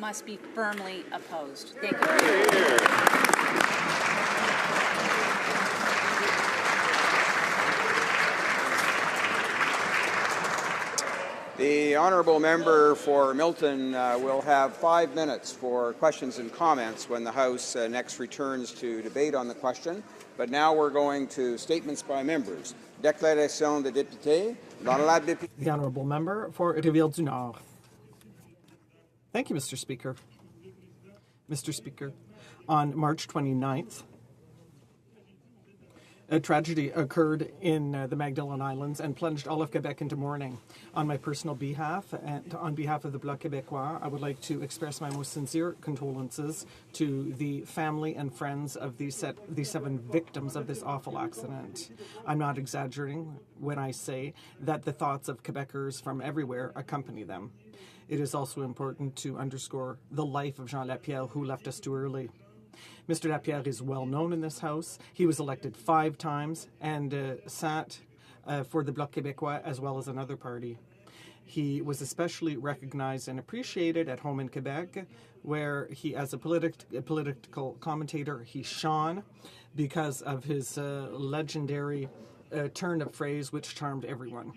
must be firmly opposed. Thank you. The honourable member for Milton will have 5 minutes for questions and comments when the House next returns to debate on the question. But now we're going to statements by members. Déclaration de député. The honourable member for Rivière-du-Nord. Thank you, Mr. Speaker. Mr. Speaker, on March 29th, a tragedy occurred in the Magdalen Islands and plunged all of Quebec into mourning. On my personal behalf and on behalf of the Bloc Québécois, I would like to express my most sincere condolences to the family and friends of these 7 victims of this awful accident. I'm not exaggerating when I say that the thoughts of Quebecers from everywhere accompany them. It is also important to underscore the life of Jean Lapierre, who left us too early. Mr. Lapierre is well known in this House. He was elected 5 times and sat for the Bloc Québécois as well as another party. He was especially recognized and appreciated at home in Quebec, where he, as a political commentator, he shone because of his legendary turn of phrase which charmed everyone.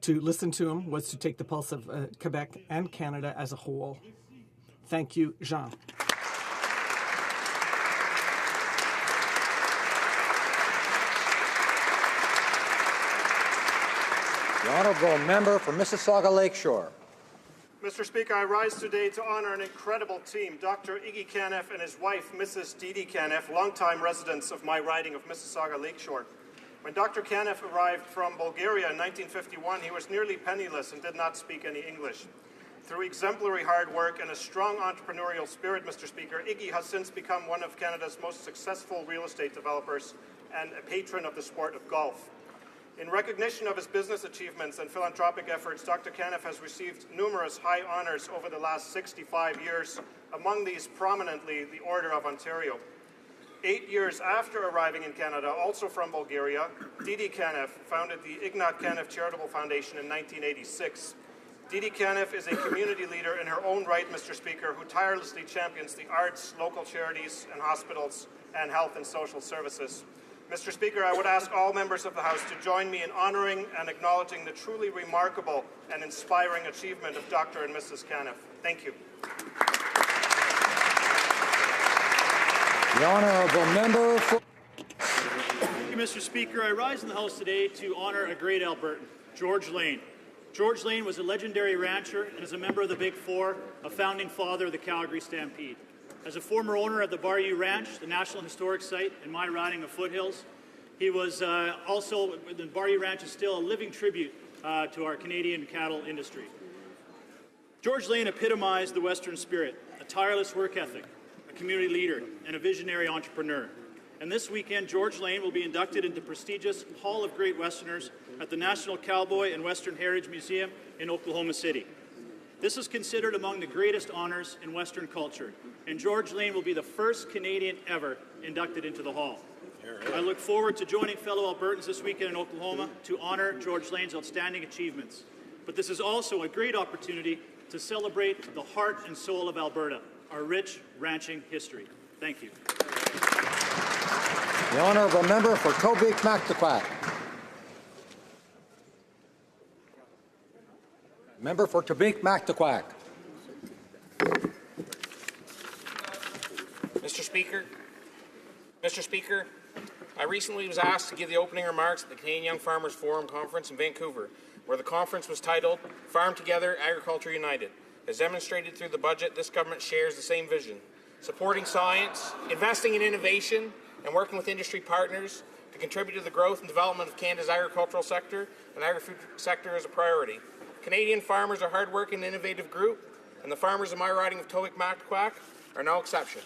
To listen to him was to take the pulse of Quebec and Canada as a whole. Thank you, Jean. The honourable member for Mississauga Lakeshore. Mr. Speaker, I rise today to honour an incredible team, Dr. Iggy Caneff and his wife, Mrs. Didi Caneff, longtime residents of my riding of Mississauga Lakeshore. When Dr. Caneff arrived from Bulgaria in 1951, he was nearly penniless and did not speak any English. Through exemplary hard work and a strong entrepreneurial spirit, Mr. Speaker, Iggy has since become one of Canada's most successful real estate developers and a patron of the sport of golf. In recognition of his business achievements and philanthropic efforts, Dr. Caneff has received numerous high honours over the last 65 years, among these prominently the Order of Ontario. 8 years after arriving in Canada, also from Bulgaria, Didi Caneff founded the Ignat Caneff Charitable Foundation in 1986. Didi Caneff is a community leader in her own right, Mr. Speaker, who tirelessly champions the arts, local charities and hospitals, and health and social services. Mr. Speaker, I would ask all members of the House to join me in honouring and acknowledging the truly remarkable and inspiring achievement of Dr. and Mrs. Caneff. Thank you. The honourable member for... Thank you, Mr. Speaker. I rise in the House today to honour a great Albertan, George Lane. George Lane was a legendary rancher and is a member of the Big Four, a founding father of the Calgary Stampede. As a former owner of the Bayou Ranch, the National Historic Site in my riding of Foothills, he was also, the Bayou Ranch is still a living tribute to our Canadian cattle industry. George Lane epitomized the Western spirit, a tireless work ethic, a community leader, and a visionary entrepreneur. And this weekend, George Lane will be inducted into the prestigious Hall of Great Westerners at the National Cowboy and Western Heritage Museum in Oklahoma City. This is considered among the greatest honours in Western culture, and George Lane will be the first Canadian ever inducted into the Hall. I look forward to joining fellow Albertans this weekend in Oklahoma to honour George Lane's outstanding achievements. But this is also a great opportunity to celebrate the heart and soul of Alberta, our rich ranching history. Thank you. The honourable member for Tobique-Mactaquac. Member for Tobique-Mactaquac. Mr. Speaker, I recently was asked to give the opening remarks at the Canadian Young Farmers Forum Conference in Vancouver, where the conference was titled Farm Together, Agriculture United. As demonstrated through the budget, this government shares the same vision, supporting science, investing in innovation, and working with industry partners to contribute to the growth and development of Canada's agricultural sector and agri-food sector as a priority. Canadian farmers are a hard-working and innovative group, and the farmers in my riding of Tobique-Mactaquac are no exception.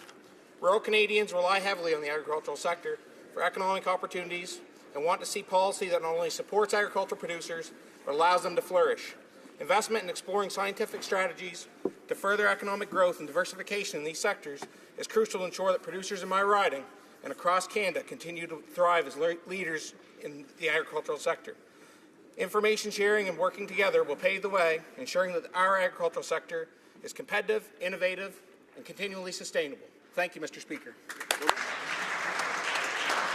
Rural Canadians rely heavily on the agricultural sector for economic opportunities and want to see policy that not only supports agricultural producers, but allows them to flourish. Investment in exploring scientific strategies to further economic growth and diversification in these sectors is crucial to ensure that producers in my riding and across Canada continue to thrive as leaders in the agricultural sector. Information sharing and working together will pave the way, ensuring that our agricultural sector is competitive, innovative, and continually sustainable. Thank you, Mr. Speaker.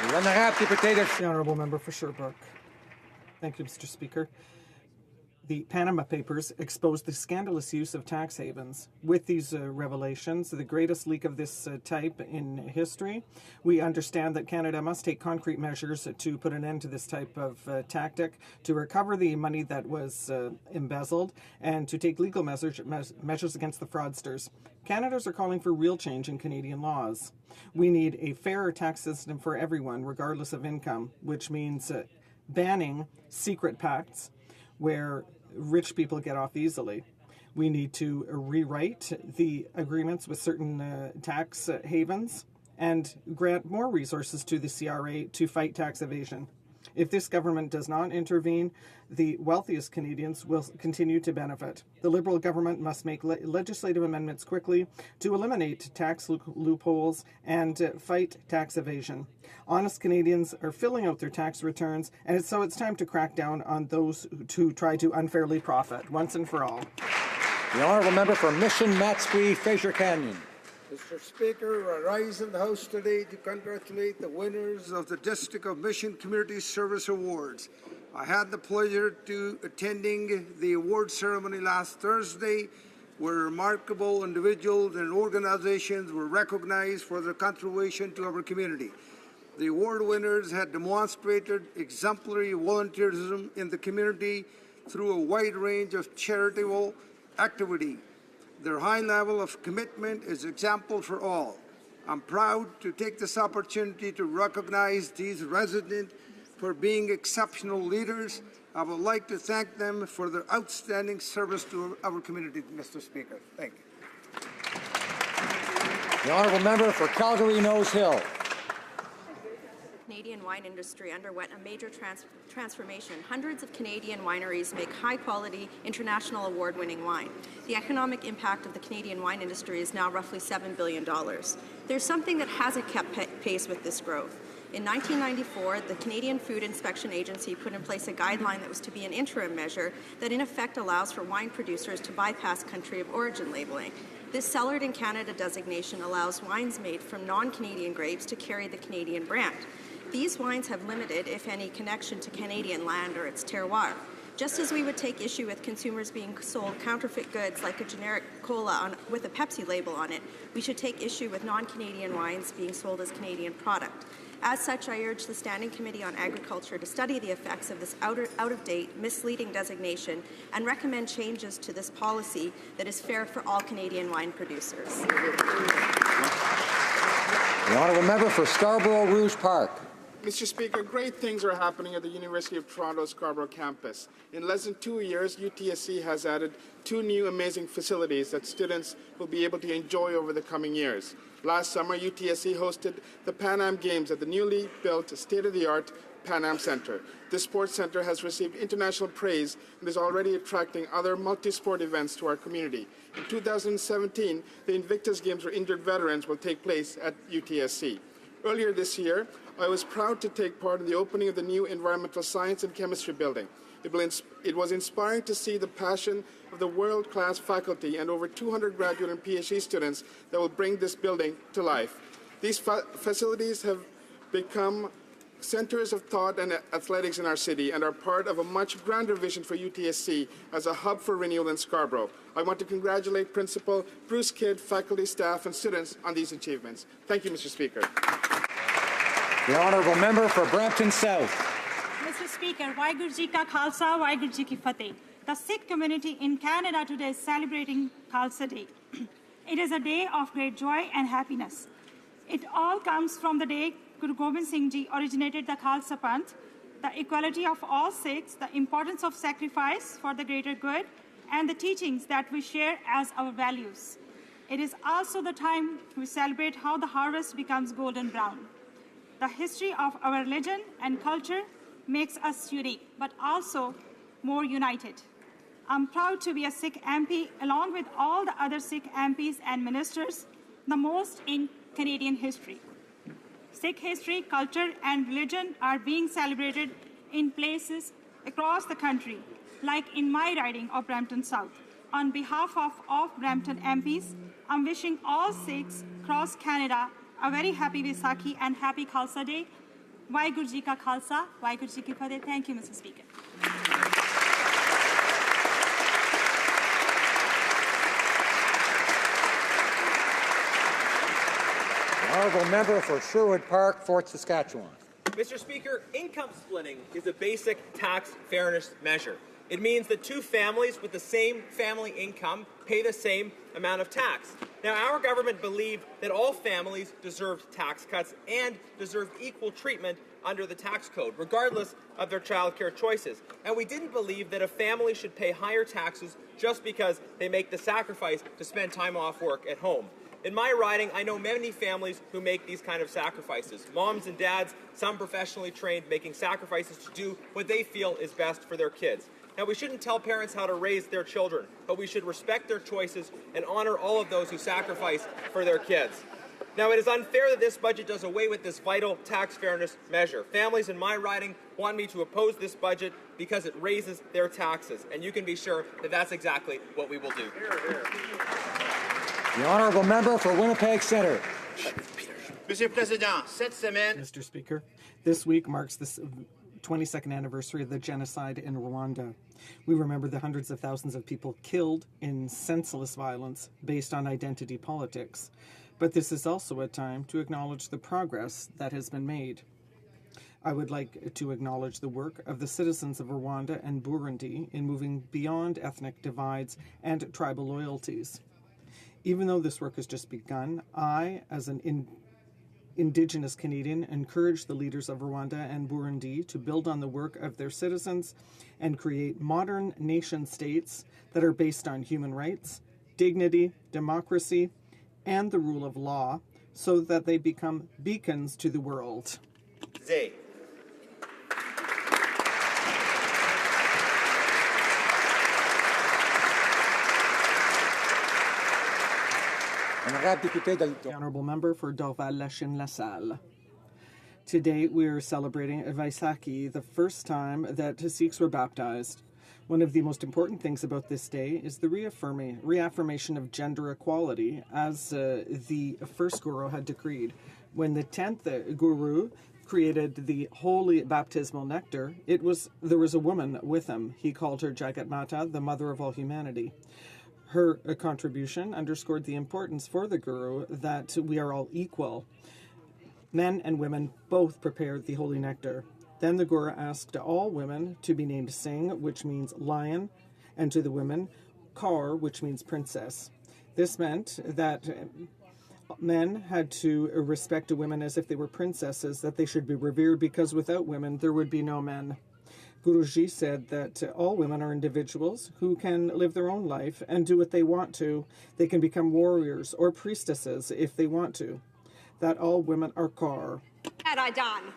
The Honourable Member for Sherbrooke. Thank you, Mr. Speaker. The Panama Papers exposed the scandalous use of tax havens. With these revelations, the greatest leak of this type in history, we understand that Canada must take concrete measures to put an end to this type of tactic, to recover the money that was embezzled, and to take legal measures against the fraudsters. Canadians are calling for real change in Canadian laws. We need a fairer tax system for everyone, regardless of income, which means banning secret pacts where rich people get off easily. We need to rewrite the agreements with certain tax havens and grant more resources to the CRA to fight tax evasion. If this government does not intervene, the wealthiest Canadians will continue to benefit. The Liberal government must make legislative amendments quickly to eliminate tax loopholes and fight tax evasion. Honest Canadians are filling out their tax returns, and so it's time to crack down on those who try to unfairly profit, once and for all. The Honourable Member for Mission Matsqui, Fraser Canyon. Mr. Speaker, I rise in the House today to congratulate the winners of the District of Mission Community Service Awards. I had the pleasure to attending the award ceremony last Thursday, where remarkable individuals and organizations were recognized for their contribution to our community. The award winners had demonstrated exemplary volunteerism in the community through a wide range of charitable activity. Their high level of commitment is example for all. I'm proud to take this opportunity to recognize these residents for being exceptional leaders. I would like to thank them for their outstanding service to our community, Mr. Speaker. Thank you. The Honourable Member for Calgary Nose Hill. Canadian wine industry underwent a major transformation. Hundreds of Canadian wineries make high-quality, international award-winning wine. The economic impact of the Canadian wine industry is now roughly $7 billion. There's something that hasn't kept pace with this growth. In 1994, the Canadian Food Inspection Agency put in place a guideline that was to be an interim measure that in effect allows for wine producers to bypass country of origin labeling. This Cellared in Canada designation allows wines made from non-Canadian grapes to carry the Canadian brand. These wines have limited, if any, connection to Canadian land or its terroir. Just as we would take issue with consumers being sold counterfeit goods like a generic cola with a Pepsi label on it, we should take issue with non-Canadian wines being sold as Canadian product. As such, I urge the Standing Committee on Agriculture to study the effects of this out-of-date, misleading designation and recommend changes to this policy that is fair for all Canadian wine producers. The Honourable Member for Scarborough Rouge Park. Mr. Speaker, great things are happening at the University of Toronto Scarborough campus. In less than 2 years, UTSC has added 2 new amazing facilities that students will be able to enjoy over the coming years. Last summer, UTSC hosted the Pan Am Games at the newly built state-of-the-art Pan Am Centre. This sports centre has received international praise and is already attracting other multi-sport events to our community. In 2017, the Invictus Games for injured veterans will take place at UTSC. Earlier this year, I was proud to take part in the opening of the new Environmental Science and Chemistry building. It was inspiring to see the passion of the world-class faculty and over 200 graduate and PhD students that will bring this building to life. These facilities have become centers of thought and athletics in our city and are part of a much grander vision for UTSC as a hub for renewal in Scarborough. I want to congratulate Principal Bruce Kidd, faculty, staff, and students on these achievements. Thank you, Mr. Speaker. The Honourable Member for Brampton South. Mr. Speaker, Waheguru Ji Ka Khalsa, Waheguru Ji Ki Fateh. The Sikh community in Canada today is celebrating Khalsa Day. It is a day of great joy and happiness. It all comes from the day Guru Gobind Singh Ji originated the Khalsa Panth, the equality of all Sikhs, the importance of sacrifice for the greater good, and the teachings that we share as our values. It is also the time we celebrate how the harvest becomes golden brown. The history of our religion and culture makes us unique, but also more united. I'm proud to be a Sikh MP along with all the other Sikh MPs and ministers, the most in Canadian history. Sikh history, culture, and religion are being celebrated in places across the country, like in my riding of Brampton South. On behalf of Brampton MPs, I'm wishing all Sikhs across Canada a very happy Vaisakhi and happy Khalsa Day. Vaheguru Ji Ka Khalsa, Vaheguru Ji Ki Fateh. Thank you, Mr. Speaker. The honourable member for Sherwood Park, Fort Saskatchewan. Mr. Speaker, income splitting is a basic tax fairness measure. It means that two families with the same family income pay the same amount of tax. Now, our government believed that all families deserved tax cuts and deserved equal treatment under the tax code, regardless of their childcare choices. And we didn't believe that a family should pay higher taxes just because they make the sacrifice to spend time off work at home. In my riding, I know many families who make these kind of sacrifices. Moms and dads, some professionally trained, making sacrifices to do what they feel is best for their kids. Now, we shouldn't tell parents how to raise their children, but we should respect their choices and honor all of those who sacrifice for their kids. Now, it is unfair that this budget does away with this vital tax fairness measure. Families in my riding want me to oppose this budget because it raises their taxes, and you can be sure that that's exactly what we will do. The honourable member for Winnipeg Centre. Monsieur le Président, cette semaine... Mr. Speaker, this week marks the 22nd anniversary of the genocide in Rwanda. We remember the hundreds of thousands of people killed in senseless violence based on identity politics. But this is also a time to acknowledge the progress that has been made. I would like to acknowledge the work of the citizens of Rwanda and Burundi in moving beyond ethnic divides and tribal loyalties. Even though this work has just begun, I, as an Indigenous Canadian, encourage the leaders of Rwanda and Burundi to build on the work of their citizens and create modern nation states that are based on human rights, dignity, democracy, and the rule of law, so that they become beacons to the world. Zay. The Honourable Member for Dorval-Lachine-LaSalle. Today we are celebrating Vaisakhi, the first time that Sikhs were baptized. One of the most important things about this day is the reaffirmation of gender equality, as the first Guru had decreed. When the 10th Guru created the holy baptismal nectar, there was a woman with him. He called her Jagat Mata, the mother of all humanity. Her contribution underscored the importance for the Guru that we are all equal. Men and women both prepared the holy nectar. Then the Guru asked all women to be named Singh, which means lion, and to the women, Kaur, which means princess. This meant that men had to respect women as if they were princesses, that they should be revered, because without women there would be no men. Guruji said that all women are individuals who can live their own life and do what they want to. They can become warriors or priestesses if they want to. That all women are Kaur. Had I done.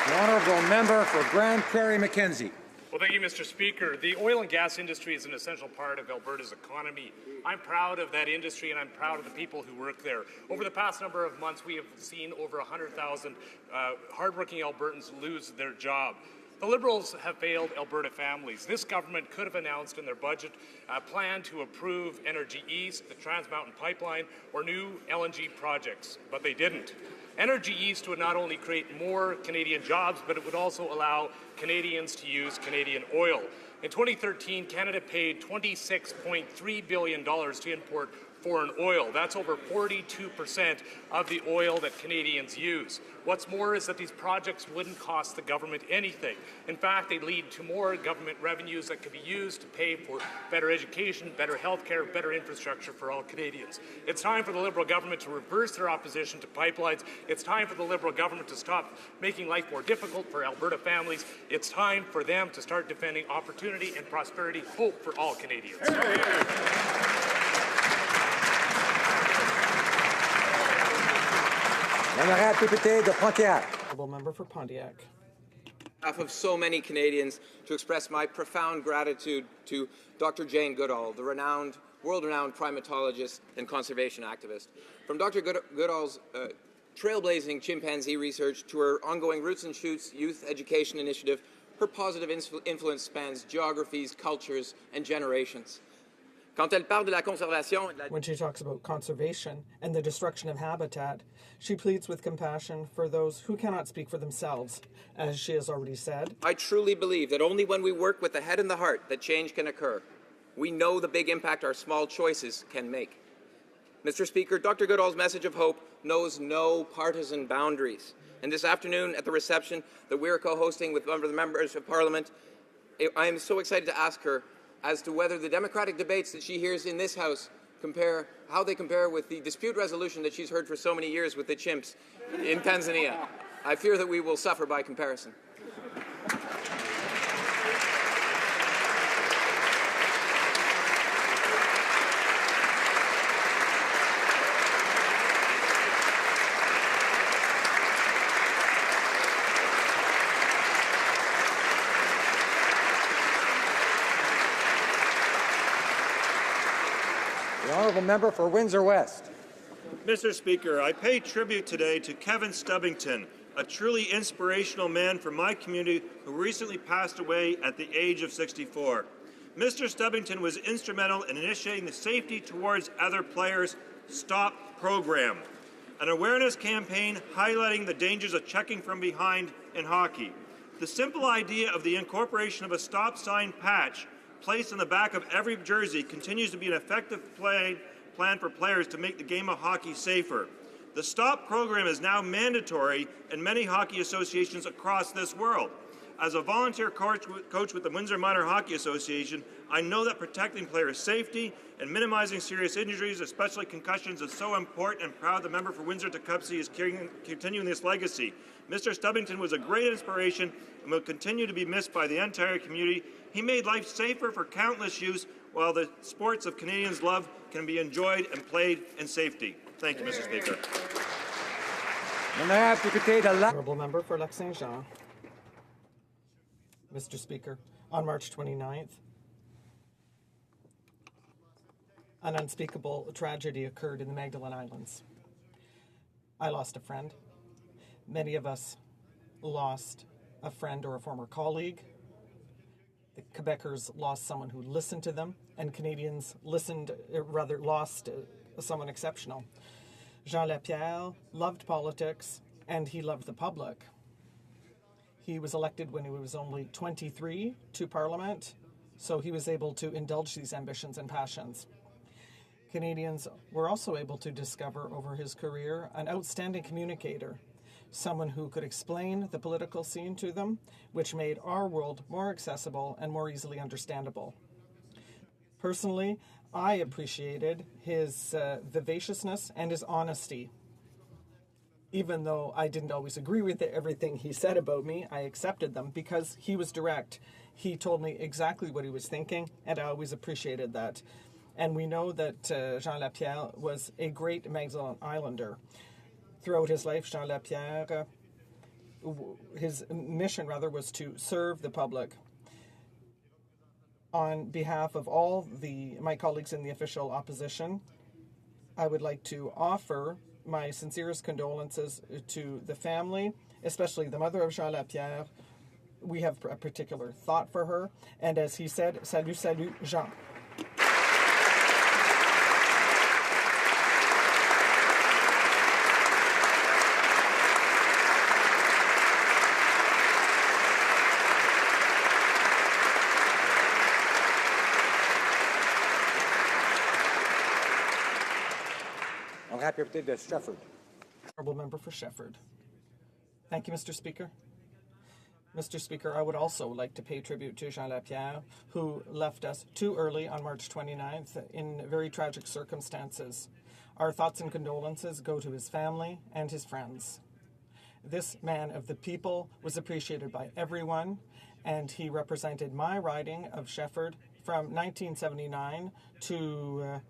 The honourable member for Grand Prairie Mackenzie. Well, thank you, Mr. Speaker. The oil and gas industry is an essential part of Alberta's economy. I'm proud of that industry, and I'm proud of the people who work there. Over the past number of months, we have seen over 100,000 hardworking Albertans lose their job. The Liberals have failed Alberta families. This government could have announced in their budget a plan to approve Energy East, the Trans Mountain Pipeline, or new LNG projects, but they didn't. Energy East would not only create more Canadian jobs, but it would also allow Canadians to use Canadian oil. In 2013, Canada paid $26.3 billion to import foreign oil. That's over 42% of the oil that Canadians use. What's more is that these projects wouldn't cost the government anything. In fact, they lead to more government revenues that could be used to pay for better education, better health care, better infrastructure for all Canadians. It's time for the Liberal government to reverse their opposition to pipelines. It's time for the Liberal government to stop making life more difficult for Alberta families. It's time for them to start defending opportunity and prosperity, hope for all Canadians. Honourable député de Pontiac. Honourable member for Pontiac. On behalf of so many Canadians, to express my profound gratitude to Dr. Jane Goodall, the world-renowned primatologist and conservation activist. From Dr. Goodall's trailblazing chimpanzee research to her ongoing Roots and Shoots youth education initiative, her positive influence spans geographies, cultures, and generations. Quand elle parle de la conservation, When she talks about conservation and the destruction of habitat, she pleads with compassion for those who cannot speak for themselves, as she has already said. I truly believe that only when we work with the head and the heart that change can occur. We know the big impact our small choices can make. Mr. Speaker, Dr. Goodall's message of hope knows no partisan boundaries. And this afternoon at the reception that we're co-hosting with one of the members of Parliament, I am so excited to ask her as to whether the democratic debates that she hears in this House how they compare with the dispute resolution that she's heard for so many years with the chimps in Tanzania. I fear that we will suffer by comparison. The honourable member for Windsor West. Mr. Speaker, I pay tribute today to Kevin Stubbington, a truly inspirational man from my community who recently passed away at the age of 64. Mr. Stubbington was instrumental in initiating the Safety Towards Other Players Stop program, an awareness campaign highlighting the dangers of checking from behind in hockey. The simple idea of the incorporation of a stop sign patch placed on the back of every jersey continues to be an effective plan for players to make the game of hockey safer. The STOP program is now mandatory in many hockey associations across this world. As a volunteer coach with the Windsor Minor Hockey Association, I know that protecting players' safety and minimizing serious injuries, especially concussions, is so important, and proud the member for Windsor-Tecumseh is continuing this legacy. Mr. Stubbington was a great inspiration and will continue to be missed by the entire community. He made life safer for countless youths, while the sports of Canadians love can be enjoyed and played in safety. Thank you, Mr. Speaker. Honourable member for Lac Saint Jean. Mr. Speaker, on March 29th, an unspeakable tragedy occurred in the Magdalen Islands. I lost a friend. Many of us lost a friend or a former colleague. The Quebecers lost someone who listened to them, and Canadians lost someone exceptional. Jean Lapierre loved politics, and he loved the public. He was elected when he was only 23 to Parliament, so he was able to indulge these ambitions and passions. Canadians were also able to discover over his career an outstanding communicator, someone who could explain the political scene to them, which made our world more accessible and more easily understandable. Personally, I appreciated his vivaciousness and his honesty. Even though I didn't always agree with everything he said about me, I accepted them because he was direct. He told me exactly what he was thinking, and I always appreciated that. And we know that Jean Lapierre was a great Magdalen Islander. Throughout his life, Jean Lapierre, his mission was to serve the public. On behalf of all my colleagues in the official opposition, I would like to offer my sincerest condolences to the family, especially the mother of Jean Lapierre. We have a particular thought for her, and as he said, salut, salut, Jean. Shefford. Honourable member for Shefford. Thank you, Mr. Speaker. Mr. Speaker, I would also like to pay tribute to Jean Lapierre, who left us too early on March 29th in very tragic circumstances. Our thoughts and condolences go to his family and his friends. This man of the people was appreciated by everyone, and he represented my riding of Shefford from 1979 to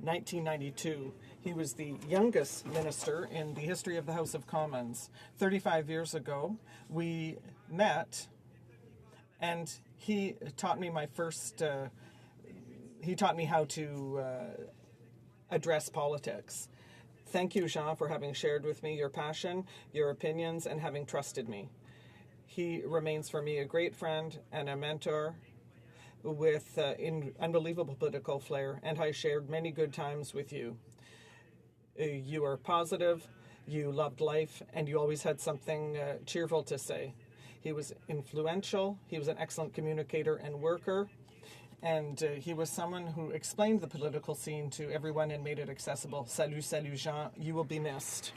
1992. He was the youngest minister in the history of the House of Commons. 35 years ago, we met, and he taught me he taught me how to address politics. Thank you, Jean, for having shared with me your passion, your opinions, and having trusted me. He remains for me a great friend and a mentor with unbelievable political flair, and I shared many good times with you. You are positive, you loved life, and you always had something cheerful to say. He was influential, he was an excellent communicator and worker, and he was someone who explained the political scene to everyone and made it accessible. Salut, salut, Jean. You will be missed.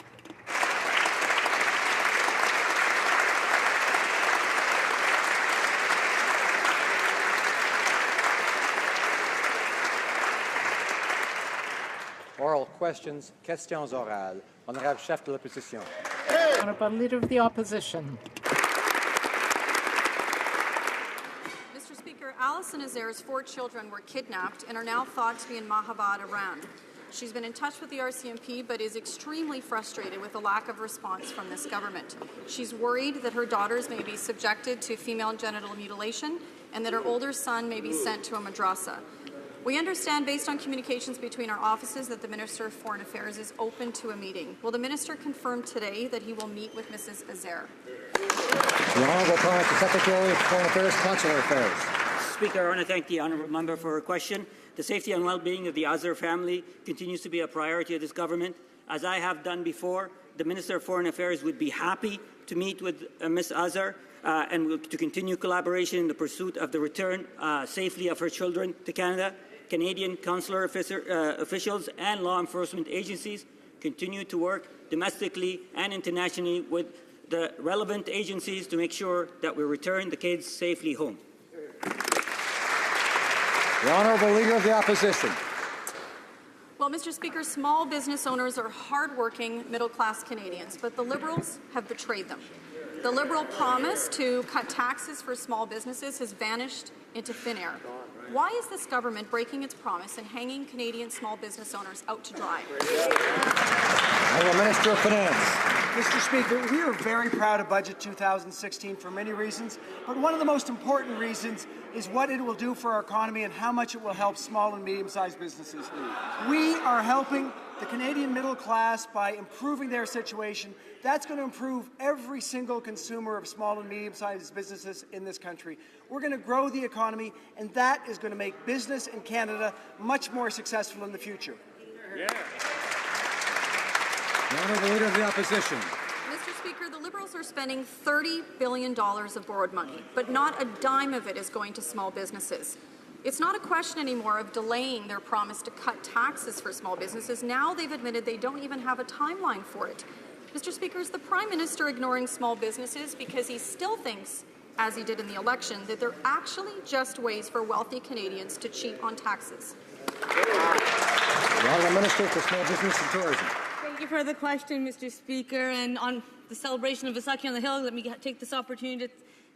Oral questions, questions orales. Honorable chef de l'opposition. Honorable Leader of the Opposition. Mr. Speaker, Alison Azer's 4 children were kidnapped and are now thought to be in Mahabad, Iran. She's been in touch with the RCMP but is extremely frustrated with the lack of response from this government. She's worried that her daughters may be subjected to female genital mutilation and that her older son may be sent to a madrasa. We understand, based on communications between our offices, that the Minister of Foreign Affairs is open to a meeting. Will the Minister confirm today that he will meet with Mrs. Azer? The Honourable Prime Secretary of Foreign Affairs, Consular Affairs. Speaker, I want to thank the Honourable Member for her question. The safety and well-being of the Azer family continues to be a priority of this government. As I have done before, the Minister of Foreign Affairs would be happy to meet with Ms. Azer and to continue collaboration in the pursuit of the return safely of her children to Canada. Canadian consular officials and law enforcement agencies continue to work domestically and internationally with the relevant agencies to make sure that we return the kids safely home. The Honourable Leader of the Opposition. Well, Mr. Speaker, small business owners are hard-working, middle-class Canadians, but the Liberals have betrayed them. The Liberal promise to cut taxes for small businesses has vanished into thin air. Why is this government breaking its promise and hanging Canadian small business owners out to dry? Honourable Minister of Finance. Mr. Speaker, we are very proud of Budget 2016 for many reasons, but one of the most important reasons is what it will do for our economy and how much it will help small and medium-sized businesses. We are helping the Canadian middle class by improving their situation. That's going to improve every single consumer of small and medium-sized businesses in this country. We're going to grow the economy, and that is going to make business in Canada much more successful in the future. The Honourable Leader of the Opposition. Mr. Speaker, the Liberals are spending $30 billion of borrowed money, but not a dime of it is going to small businesses. It's not a question anymore of delaying their promise to cut taxes for small businesses. Now they've admitted they don't even have a timeline for it. Mr. Speaker, is the Prime Minister ignoring small businesses because he still thinks, as he did in the election, that they're actually just ways for wealthy Canadians to cheat on taxes? The Honourable Minister for Small Business and Tourism. Thank you for the question, Mr. Speaker. And on the celebration of Vaisakhi on the Hill, let me take this opportunity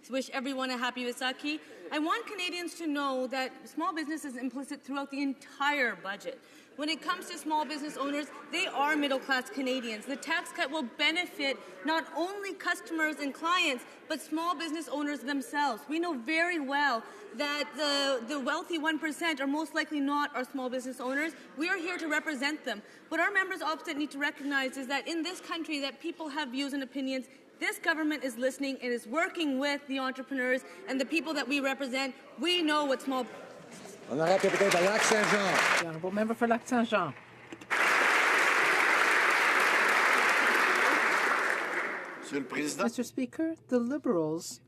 to wish everyone a happy Vaisakhi. I want Canadians to know that small business is implicit throughout the entire budget. When it comes to small business owners, they are middle-class Canadians. The tax cut will benefit not only customers and clients, but small business owners themselves. We know very well that the wealthy 1% are most likely not our small business owners. We are here to represent them. What our members opposite need to recognize is that in this country that people have views and opinions. This government is listening and is working with the entrepreneurs and the people that we represent. We know what small... Honourable Député de Lac-Saint-Jean. The Honourable Member for Lac-Saint-Jean. Mr. Speaker, the Liberals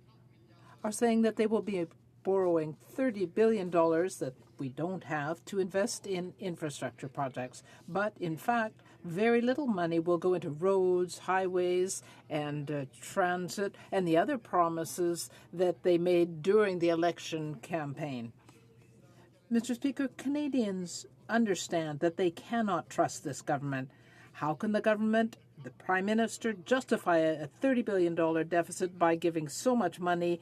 are saying that they will be borrowing $30 billion that we don't have to invest in infrastructure projects. But, in fact, very little money will go into roads, highways, and transit, and the other promises that they made during the election campaign. Mr. Speaker, Canadians understand that they cannot trust this government. How can the government, the Prime Minister, justify a $30 billion deficit by giving so much money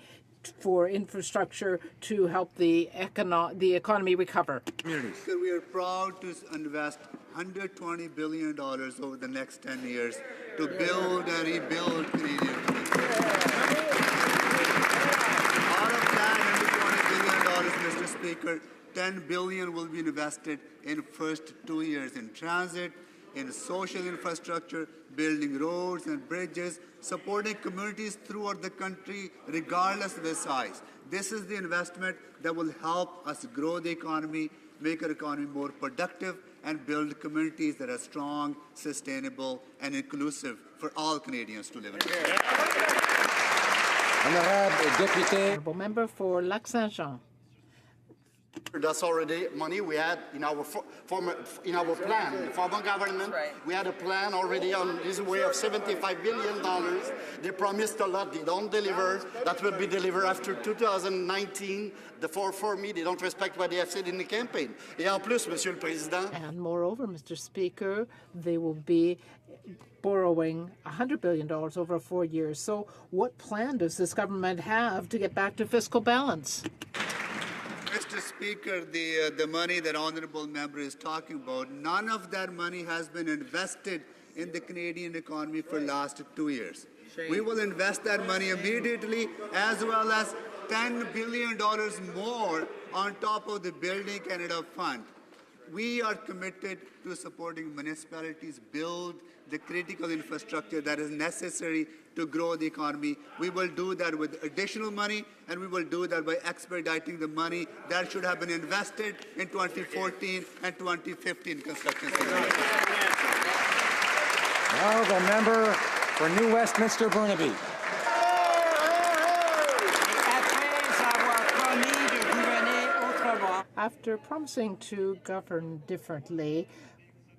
for infrastructure to help the economy recover? So we are proud to invest $120 billion over the next 10 years to build and rebuild Canadian infrastructure. Out of that $120 billion, Mr. Speaker, $10 billion will be invested in first 2 years in transit, in social infrastructure, building roads and bridges, supporting communities throughout the country, regardless of their size. This is the investment that will help us grow the economy, make our economy more productive, and build communities that are strong, sustainable, and inclusive for all Canadians to live in. Honourable member for Lac-Saint-Jean. That's already money we had in our plan. The former government, we had a plan already on this way of $75 billion. They promised a lot. They don't deliver. That will be delivered after 2019. For me, they don't respect what they have said in the campaign. Et en plus, Monsieur le Président. And moreover, Mr. Speaker, they will be borrowing $100 billion over 4 years. So what plan does this government have to get back to fiscal balance? Mr. Speaker, the money that honourable member is talking about, none of that money has been invested in the Canadian economy for the last 2 years. We will invest that money immediately, as well as $10 billion more on top of the Building Canada Fund. We are committed to supporting municipalities build the critical infrastructure that is necessary to grow the economy. We will do that with additional money, and we will do that by expediting the money that should have been invested in 2014 and 2015 construction season. Honourable member for New Westminster Burnaby. After promising to govern differently,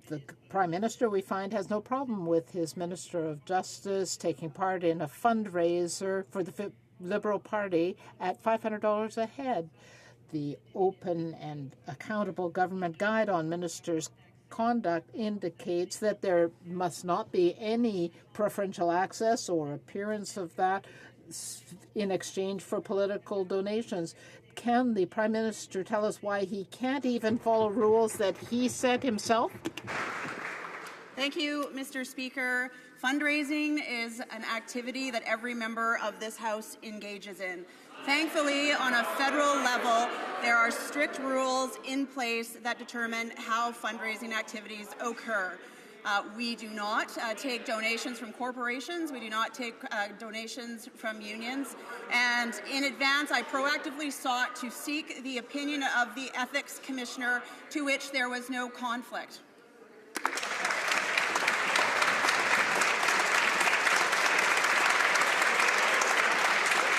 the Prime Minister, we find, has no problem with his Minister of Justice taking part in a fundraiser for the Liberal Party at $500 a head. The Open and Accountable Government Guide on Ministers' Conduct indicates that there must not be any preferential access or appearance of that in exchange for political donations. Can the Prime Minister tell us why he can't even follow rules that he set himself? Thank you, Mr. Speaker. Fundraising is an activity that every member of this House engages in. Thankfully, on a federal level, there are strict rules in place that determine how fundraising activities occur. We do not take donations from corporations. We do not take donations from unions. And in advance, I proactively sought to seek the opinion of the Ethics Commissioner, to which there was no conflict.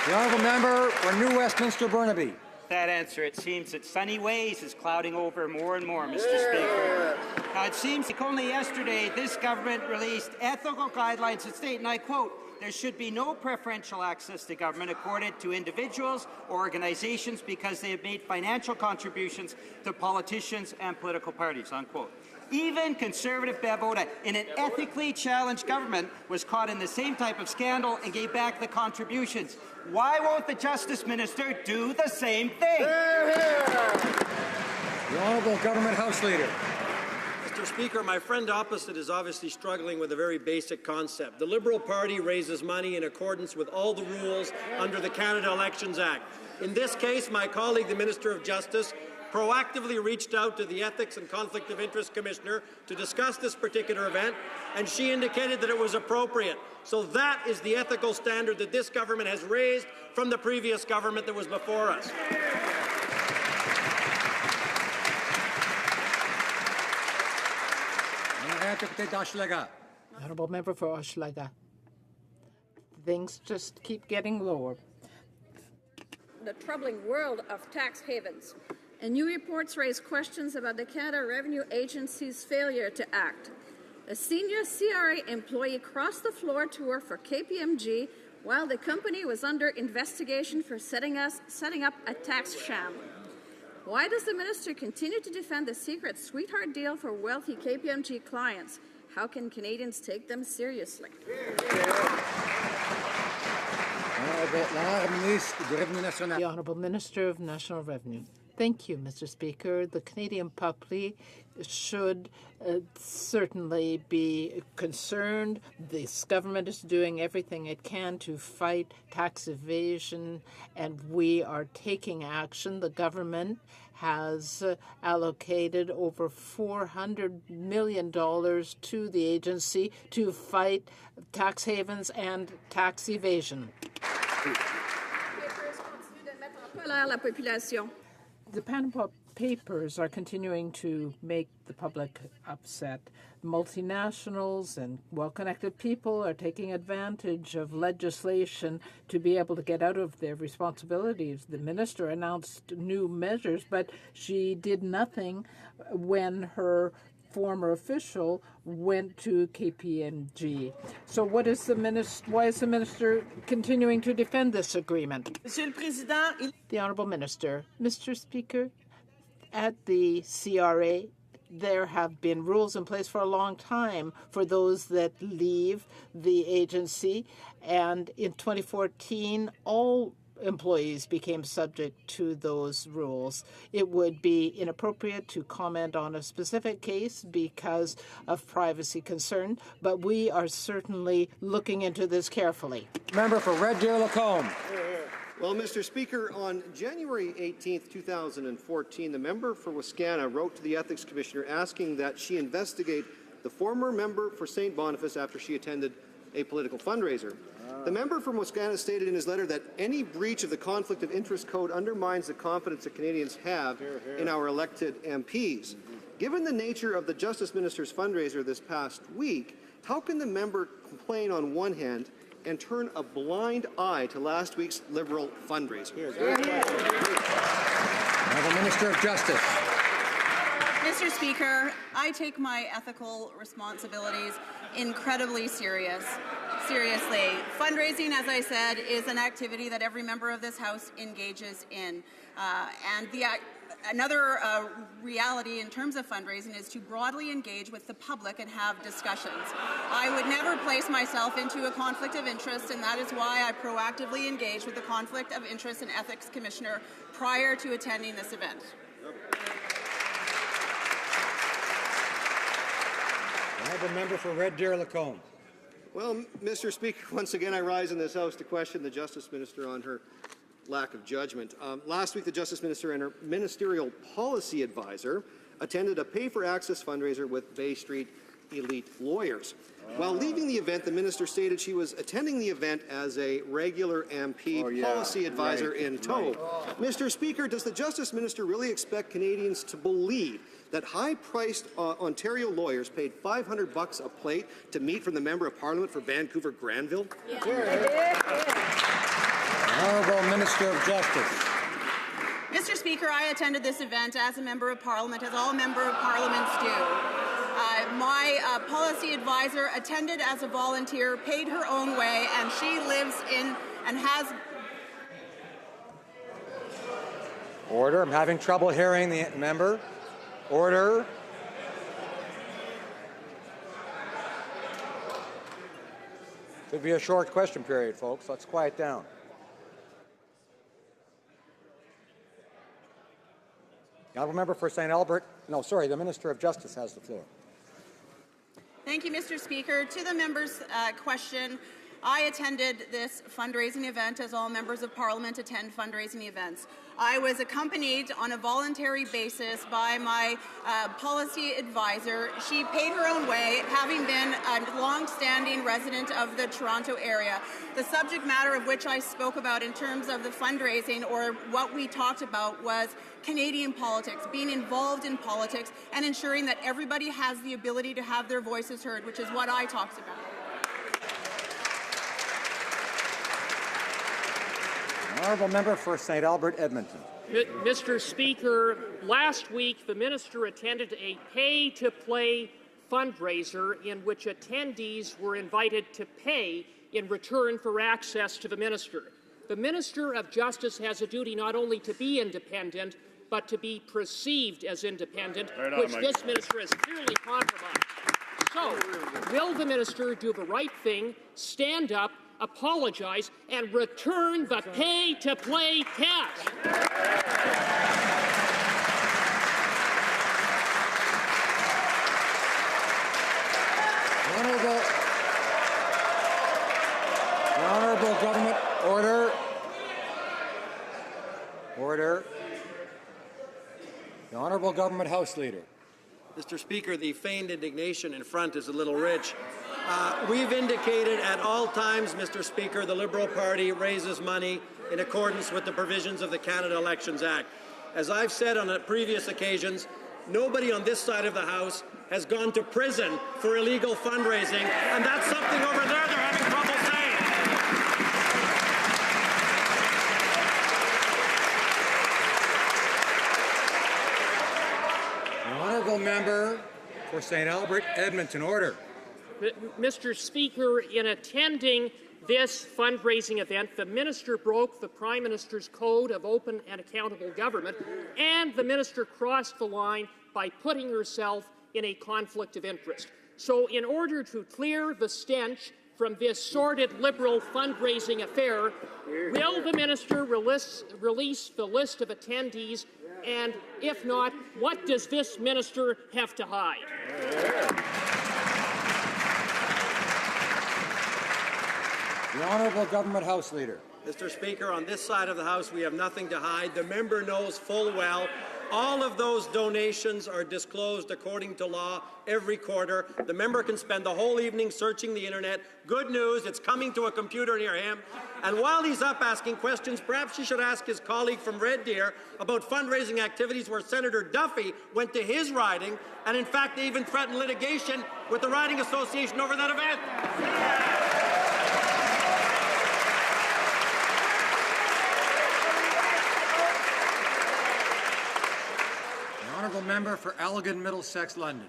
The honourable member for New Westminster Burnaby. That answer, it seems that sunny ways is clouding over more and more, Mr. Speaker. Now, it seems like only yesterday this government released ethical guidelines that state, and I quote, there should be no preferential access to government accorded to individuals or organizations because they have made financial contributions to politicians and political parties, unquote. Even Conservative Bev Oda, in an ethically challenged government, was caught in the same type of scandal and gave back the contributions. Why won't the Justice Minister do the same thing? The Honourable Government House Leader. Mr. Speaker, my friend opposite is obviously struggling with a very basic concept. The Liberal Party raises money in accordance with all the rules under the Canada Elections Act. In this case, my colleague, the Minister of Justice, proactively reached out to the Ethics and Conflict of Interest Commissioner to discuss this particular event, and she indicated that it was appropriate. So that is the ethical standard that this government has raised from the previous government that was before us. Honourable member for Hochelaga. Things just keep getting lower. The troubling world of tax havens. And new reports raise questions about the Canada Revenue Agency's failure to act. A senior CRA employee crossed the floor to work for KPMG while the company was under investigation for setting up a tax sham. Why does the minister continue to defend the secret sweetheart deal for wealthy KPMG clients? How can Canadians take them seriously? The Honourable Minister of National Revenue. Thank you, Mr. Speaker. The Canadian public should certainly be concerned. This government is doing everything it can to fight tax evasion, and we are taking action. The government has allocated over $400 million to the agency to fight tax havens and tax evasion. The Panama Papers are continuing to make the public upset. Multinationals and well-connected people are taking advantage of legislation to be able to get out of their responsibilities. The minister announced new measures, but she did nothing when her former official went to KPMG. So why is the minister continuing to defend this agreement? The Honourable Minister. Mr. Speaker, at the CRA, there have been rules in place for a long time for those that leave the agency, and in 2014, all employees became subject to those rules. It would be inappropriate to comment on a specific case because of privacy concern, but we are certainly looking into this carefully. Member for Red Deer Lacombe. Well, Mr. Speaker, on January 18th, 2014, the member for Wascana wrote to the Ethics Commissioner asking that she investigate the former member for St. Boniface after she attended a political fundraiser. The member from Wascana stated in his letter that any breach of the Conflict of Interest Code undermines the confidence that Canadians have in our elected MPs. Given the nature of the Justice Minister's fundraiser this past week, how can the member complain on one hand and turn a blind eye to last week's Liberal fundraiser? The Minister of Justice. Mr. Speaker, I take my ethical responsibilities incredibly seriously. Fundraising, as I said, is an activity that every member of this House engages in. Another reality in terms of fundraising is to broadly engage with the public and have discussions. I would never place myself into a conflict of interest, and that is why I proactively engaged with the Conflict of Interest and Ethics Commissioner prior to attending this event. Honourable member for Red Deer Lacombe. Well, Mr. Speaker, once again I rise in this House to question the Justice Minister on her lack of judgment. Last week, the Justice Minister and her ministerial policy advisor attended a pay-for-access fundraiser with Bay Street elite lawyers. While leaving the event, the minister stated she was attending the event as a regular MP policy advisor in tow. Mr. Speaker, does the Justice Minister really expect Canadians to believe that high-priced Ontario lawyers paid $500 a plate to meet from the Member of Parliament for Vancouver Granville? Honourable Minister of Justice. Mr. Speaker, I attended this event as a Member of Parliament, as all Member of Parliaments do. My policy advisor attended as a volunteer, paid her own way, and she lives in and has... Order. I'm having trouble hearing the member. Order. Could be a short question period, folks. Let's quiet down. The honourable member for St. Albert. No, sorry, the Minister of Justice has the floor. Thank you, Mr. Speaker. To the member's question, I attended this fundraising event as all members of Parliament attend fundraising events. I was accompanied on a voluntary basis by my policy advisor. She paid her own way, having been a long-standing resident of the Toronto area. The subject matter of which I spoke about in terms of the fundraising, or what we talked about, was Canadian politics, being involved in politics, and ensuring that everybody has the ability to have their voices heard, which is what I talked about. Honourable member for St. Albert, Edmonton. Mr. Speaker, last week the minister attended a pay-to-play fundraiser in which attendees were invited to pay in return for access to the minister. The Minister of Justice has a duty not only to be independent, but to be perceived as independent, which this minister has clearly compromised. So, will the minister do the right thing, stand up, apologize, and return the pay-to-play cash? The Honourable Government, order. Order. The Honourable Government House Leader. Mr. Speaker, the feigned indignation in front is a little rich. We've indicated at all times, Mr. Speaker, the Liberal Party raises money in accordance with the provisions of the Canada Elections Act. As I've said on previous occasions, nobody on this side of the House has gone to prison for illegal fundraising, and that's something over there they're having trouble saying. The Honourable Member for St. Albert, Edmonton, order. Mr. Speaker, in attending this fundraising event, the minister broke the Prime Minister's Code of Open and Accountable Government, and the minister crossed the line by putting herself in a conflict of interest. So in order to clear the stench from this sordid Liberal fundraising affair, will the minister release the list of attendees? And if not, what does this minister have to hide? The Honourable Government House Leader. Mr. Speaker, on this side of the House, we have nothing to hide. The member knows full well all of those donations are disclosed according to law every quarter. The member can spend the whole evening searching the internet. Good news, it's coming to a computer near him. And while he's up asking questions, perhaps he should ask his colleague from Red Deer about fundraising activities where Senator Duffy went to his riding, and in fact they even threatened litigation with the riding association over that event. Honourable Member for Elgin, Middlesex, London.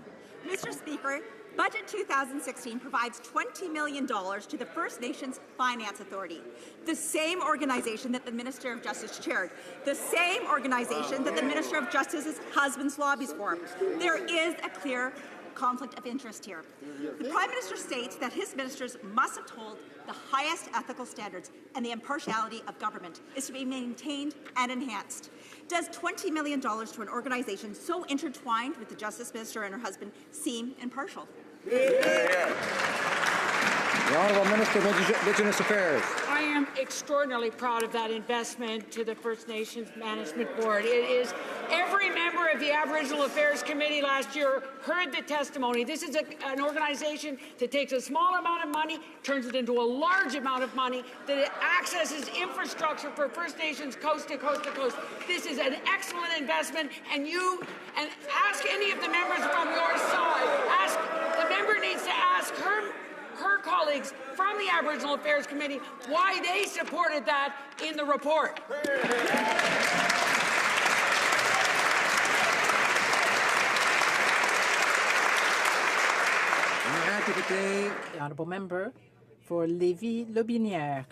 Mr. Speaker, Budget 2016 provides $20 million to the First Nations Finance Authority, the same organization that the Minister of Justice chaired, the same organization that the Minister of Justice's husband lobbies for. There is a clear conflict of interest here. The Prime Minister states that his ministers must uphold the highest ethical standards, and the impartiality of government is to be maintained and enhanced. Does $20 million to an organization so intertwined with the Justice Minister and her husband seem impartial? The Honourable Minister of Indigenous Affairs. I am extraordinarily proud of that investment to the First Nations Management Board. It is every member of the Aboriginal Affairs Committee last year heard the testimony. This is an organization that takes a small amount of money, turns it into a large amount of money, that it accesses infrastructure for First Nations coast to coast to coast. This is an excellent investment, and ask any of the members from your side. The member needs to ask her colleagues from the Aboriginal Affairs Committee why they supported that in the report. The Honourable Member for Lévis-Lobinière.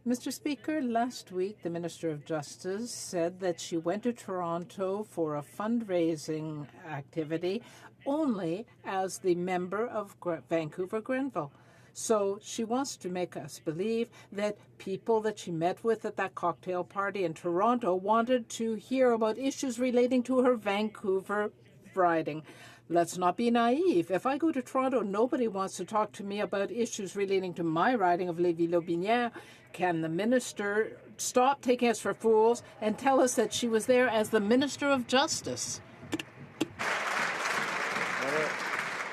Mr. Speaker, last week the Minister of Justice said that she went to Toronto for a fundraising activity only as the member of Vancouver-Grenville. So she wants to make us believe that people that she met with at that cocktail party in Toronto wanted to hear about issues relating to her Vancouver riding. Let's not be naive. If I go to Toronto, nobody wants to talk to me about issues relating to my riding of Lévis-Lobinière. Can the minister stop taking us for fools and tell us that she was there as the Minister of Justice?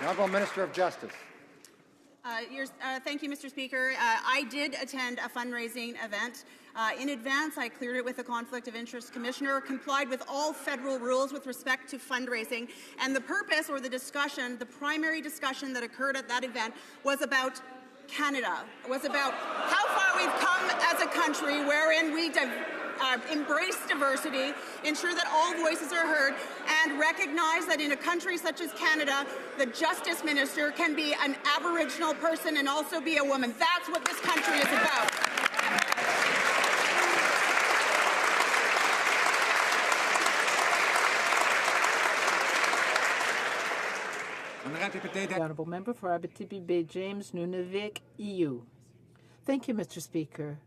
The Honourable Minister of Justice. Thank you, Mr. Speaker. I did attend a fundraising event. In advance, I cleared it with the Conflict of Interest Commissioner, complied with all federal rules with respect to fundraising, and the purpose or the discussion, the primary discussion that occurred at that event was about Canada. It was about how far we've come as a country wherein we embrace diversity, ensure that all voices are heard, and recognize that in a country such as Canada, the Justice Minister can be an Aboriginal person and also be a woman. That's what this country is about. The Honourable Member for Abitibi Bay James, Nunavik, EU. Thank you, Mr. Speaker.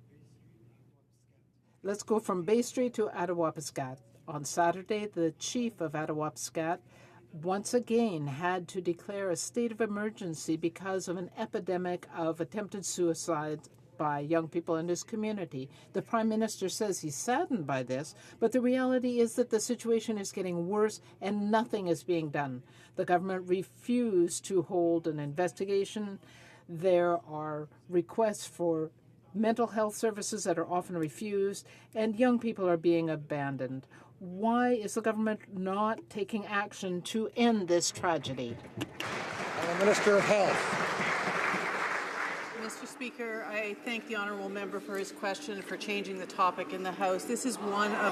Let's go from Bay Street to Attawapiskat. On Saturday, the chief of Attawapiskat once again had to declare a state of emergency because of an epidemic of attempted suicide by young people in his community. The Prime Minister says he's saddened by this, but the reality is that the situation is getting worse and nothing is being done. The government refused to hold an investigation. There are requests for mental health services that are often refused, and young people are being abandoned. Why is the government not taking action to end this tragedy? Minister of Health. Mr. Speaker, I thank the honourable member for his question and for changing the topic in the House. This is one of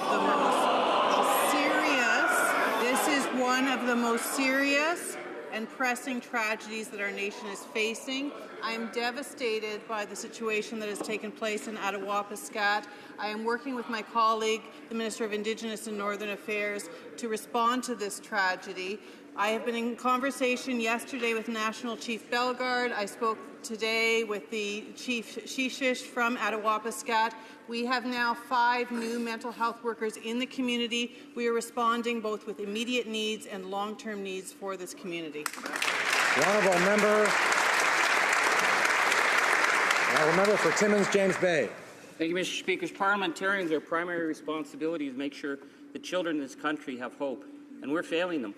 the most serious and pressing tragedies that our nation is facing. I am devastated by the situation that has taken place in Attawapiskat. I am working with my colleague, the Minister of Indigenous and Northern Affairs, to respond to this tragedy. I have been in conversation yesterday with National Chief Bellegarde. I spoke today with the Chief Shishish from Attawapiskat. We have now 5 new mental health workers in the community. We are responding both with immediate needs and long-term needs for this community. The honourable member for Timmins, James Bay. Thank you, Mr. Speaker. As parliamentarians, our primary responsibility is to make sure the children in this country have hope, and we're failing them.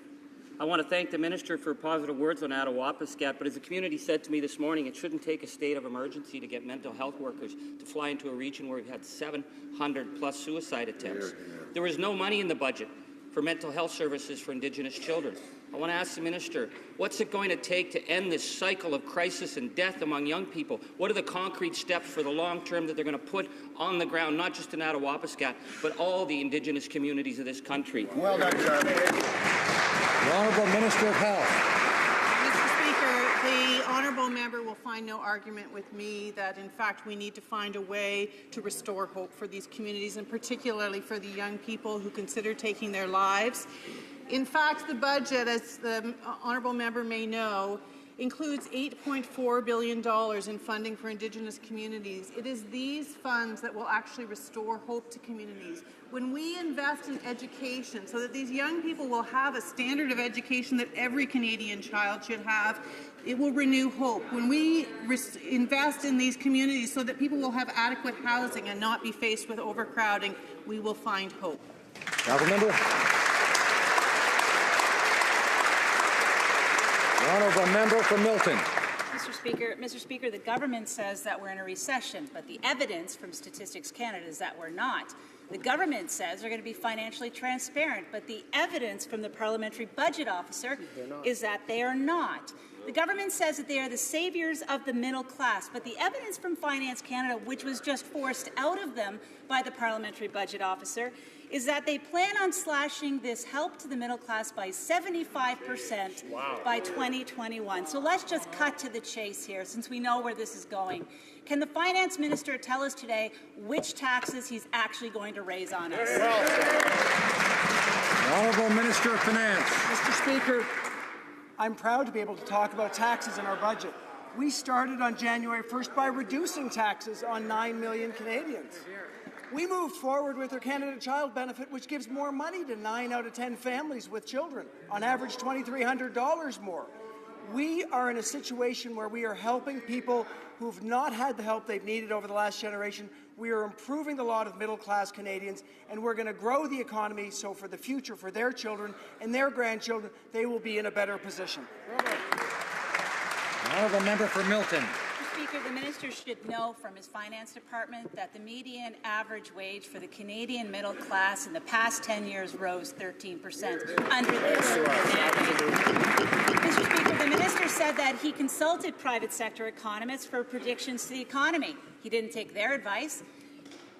I want to thank the Minister for positive words on Attawapiskat, but as the community said to me this morning, it shouldn't take a state of emergency to get mental health workers to fly into a region where we've had 700+ suicide attempts. There was no money in the budget for mental health services for Indigenous children. I want to ask the Minister, what's it going to take to end this cycle of crisis and death among young people? What are the concrete steps for the long term that they're going to put on the ground, not just in Attawapiskat, but all the Indigenous communities of this country? Well done, sir. The Honourable Minister of Health. Mr. Speaker, the honourable member will find no argument with me that, in fact, we need to find a way to restore hope for these communities, and particularly for the young people who consider taking their lives. In fact, the budget, as the honourable member may know, includes $8.4 billion in funding for Indigenous communities. It is these funds that will actually restore hope to communities. When we invest in education so that these young people will have a standard of education that every Canadian child should have, it will renew hope. When we invest in these communities so that people will have adequate housing and not be faced with overcrowding, we will find hope. Member. The honourable member for Milton. Mr. Speaker, the government says that we're in a recession, but the evidence from Statistics Canada is that we're not. The government says they're going to be financially transparent, but the evidence from the Parliamentary Budget Officer is that they are not. The government says that they are the saviors of the middle class, but the evidence from Finance Canada, which was just forced out of them by the Parliamentary Budget Officer, is that they plan on slashing this help to the middle class by 75% by 2021. So let's just cut to the chase here, since we know where this is going. Can the Finance Minister tell us today which taxes he's actually going to raise on us? The Honourable Minister of Finance. Mr. Speaker, I'm proud to be able to talk about taxes in our budget. We started on January 1st by reducing taxes on 9 million Canadians. We moved forward with our Canada Child Benefit, which gives more money to 9 out of 10 families with children, on average $2,300 more. We are in a situation where we are helping people who've not had the help they've needed over the last generation. We are improving the lot of middle-class Canadians, and we're going to grow the economy so for the future, for their children and their grandchildren, they will be in a better position. The honourable member for Milton. Speaker, the minister should know from his finance department that the median average wage for the Canadian middle class in the past 10 years rose 13% under this mandate. Mr. Speaker, the minister said that he consulted private sector economists for predictions to the economy. He didn't take their advice.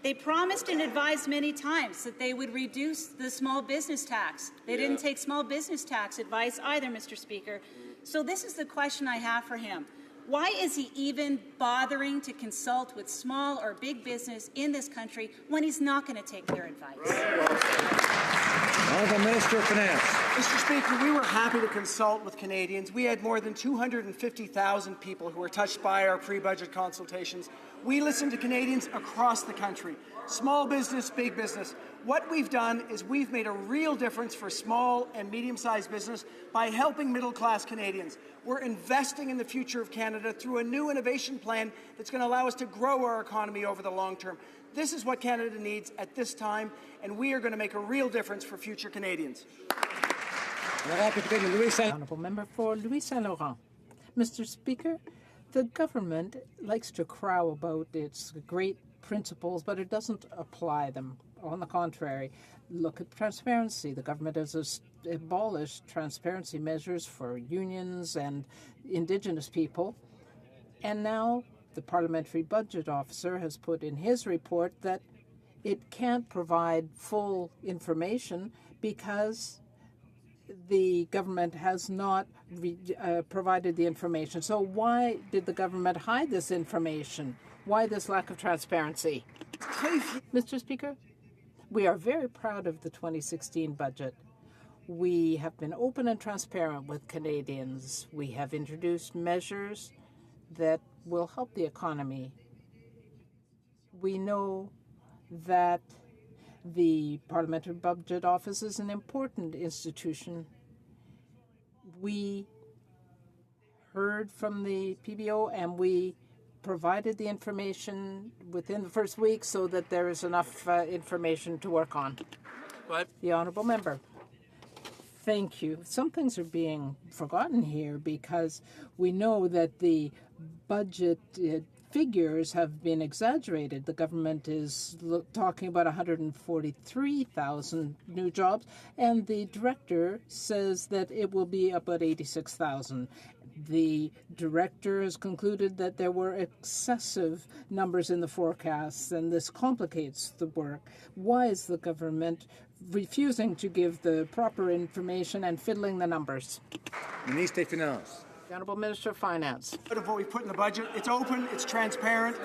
They promised and advised many times that they would reduce the small business tax. They didn't take small business tax advice either, Mr. Speaker. So this is the question I have for him. Why is he even bothering to consult with small or big business in this country when he's not going to take their advice? Honourable Minister of Finance. Mr. Speaker, we were happy to consult with Canadians. We had more than 250,000 people who were touched by our pre-budget consultations. We listen to Canadians across the country, small business, big business. What we've done is we've made a real difference for small and medium-sized business by helping middle-class Canadians. We're investing in the future of Canada through a new innovation plan that's going to allow us to grow our economy over the long term. This is what Canada needs at this time, and we are going to make a real difference for future Canadians. Honourable Member for Louis Saint Laurent. Mr. Speaker, the government likes to crow about its great principles, but it doesn't apply them. On the contrary, look at transparency. The government has abolished transparency measures for unions and Indigenous people, and now the Parliamentary Budget Officer has put in his report that it can't provide full information because the government has not provided the information. So why did the government hide this information? Why this lack of transparency? Mr. Speaker, we are very proud of the 2016 budget. We have been open and transparent with Canadians. We have introduced measures that will help the economy. We know that the Parliamentary Budget Office is an important institution. We heard from the PBO and we provided the information within the first week so that there is enough information to work on. The Honourable Member. Thank you. Some things are being forgotten here because we know that the budget figures have been exaggerated. The government is talking about 143,000 new jobs, and the director says that it will be about 86,000. The director has concluded that there were excessive numbers in the forecasts, and this complicates the work. Why is the government refusing to give the proper information and fiddling the numbers? Ministre des Finances. The Honourable Minister of Finance. Of what we put in the budget, it's open, it's transparent.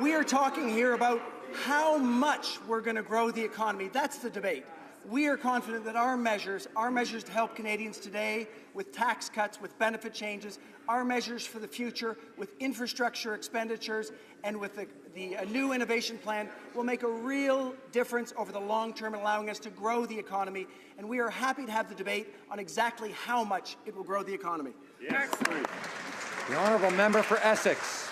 We are talking here about how much we're going to grow the economy. That's the debate. We are confident that our measures to help Canadians today with tax cuts, with benefit changes, our measures for the future with infrastructure expenditures and with the new innovation plan will make a real difference over the long term, allowing us to grow the economy. And we are happy to have the debate on exactly how much it will grow the economy. Yes. The Honourable Member for Essex.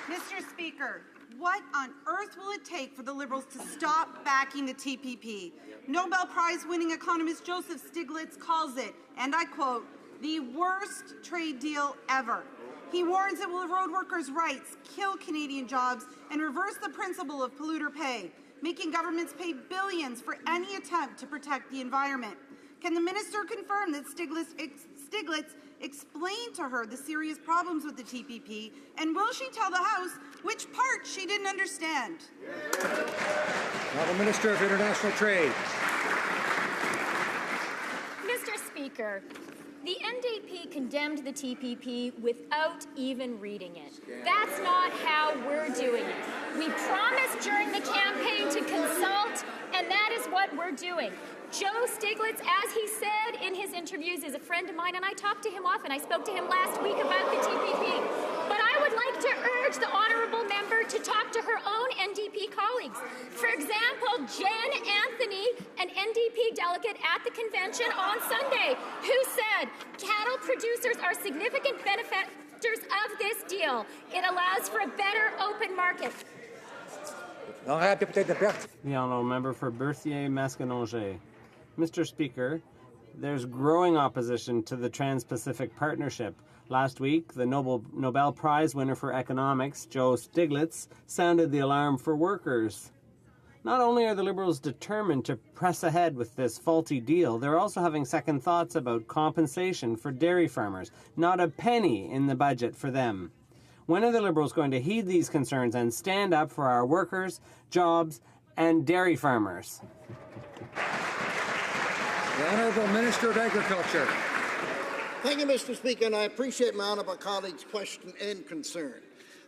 Mr. Speaker, what on earth will it take for the Liberals to stop backing the TPP? Nobel Prize-winning economist Joseph Stiglitz calls it, and I quote, the worst trade deal ever. He warns it will erode workers' rights, kill Canadian jobs, and reverse the principle of polluter pay, making governments pay billions for any attempt to protect the environment. Can the minister confirm that Stiglitz explained to her the serious problems with the TPP, and will she tell the House which part she didn't understand? Now the Minister of International Trade. Mr. Speaker, the NDP condemned the TPP without even reading it. That's not how we're doing it. We promised during the campaign to consult, and that is what we're doing. Joe Stiglitz, as he said in his interviews, is a friend of mine, and I talked to him often. I spoke to him last week about the TPP. But I would like to urge the honourable member to talk to her own NDP colleagues. For example, Jen Anthony, an NDP delegate at the convention on Sunday, who said cattle producers are significant benefactors of this deal. It allows for a better open market. The Honourable Member for Berthier-Masconoget. Mr. Speaker, there's growing opposition to the Trans-Pacific Partnership. Last week, the Nobel Prize winner for economics, Joe Stiglitz, sounded the alarm for workers. Not only are the Liberals determined to press ahead with this faulty deal, they're also having second thoughts about compensation for dairy farmers. Not a penny in the budget for them. When are the Liberals going to heed these concerns and stand up for our workers, jobs, and dairy farmers? The Honourable Minister of Agriculture. Thank you, Mr. Speaker, and I appreciate my honourable colleague's question and concern.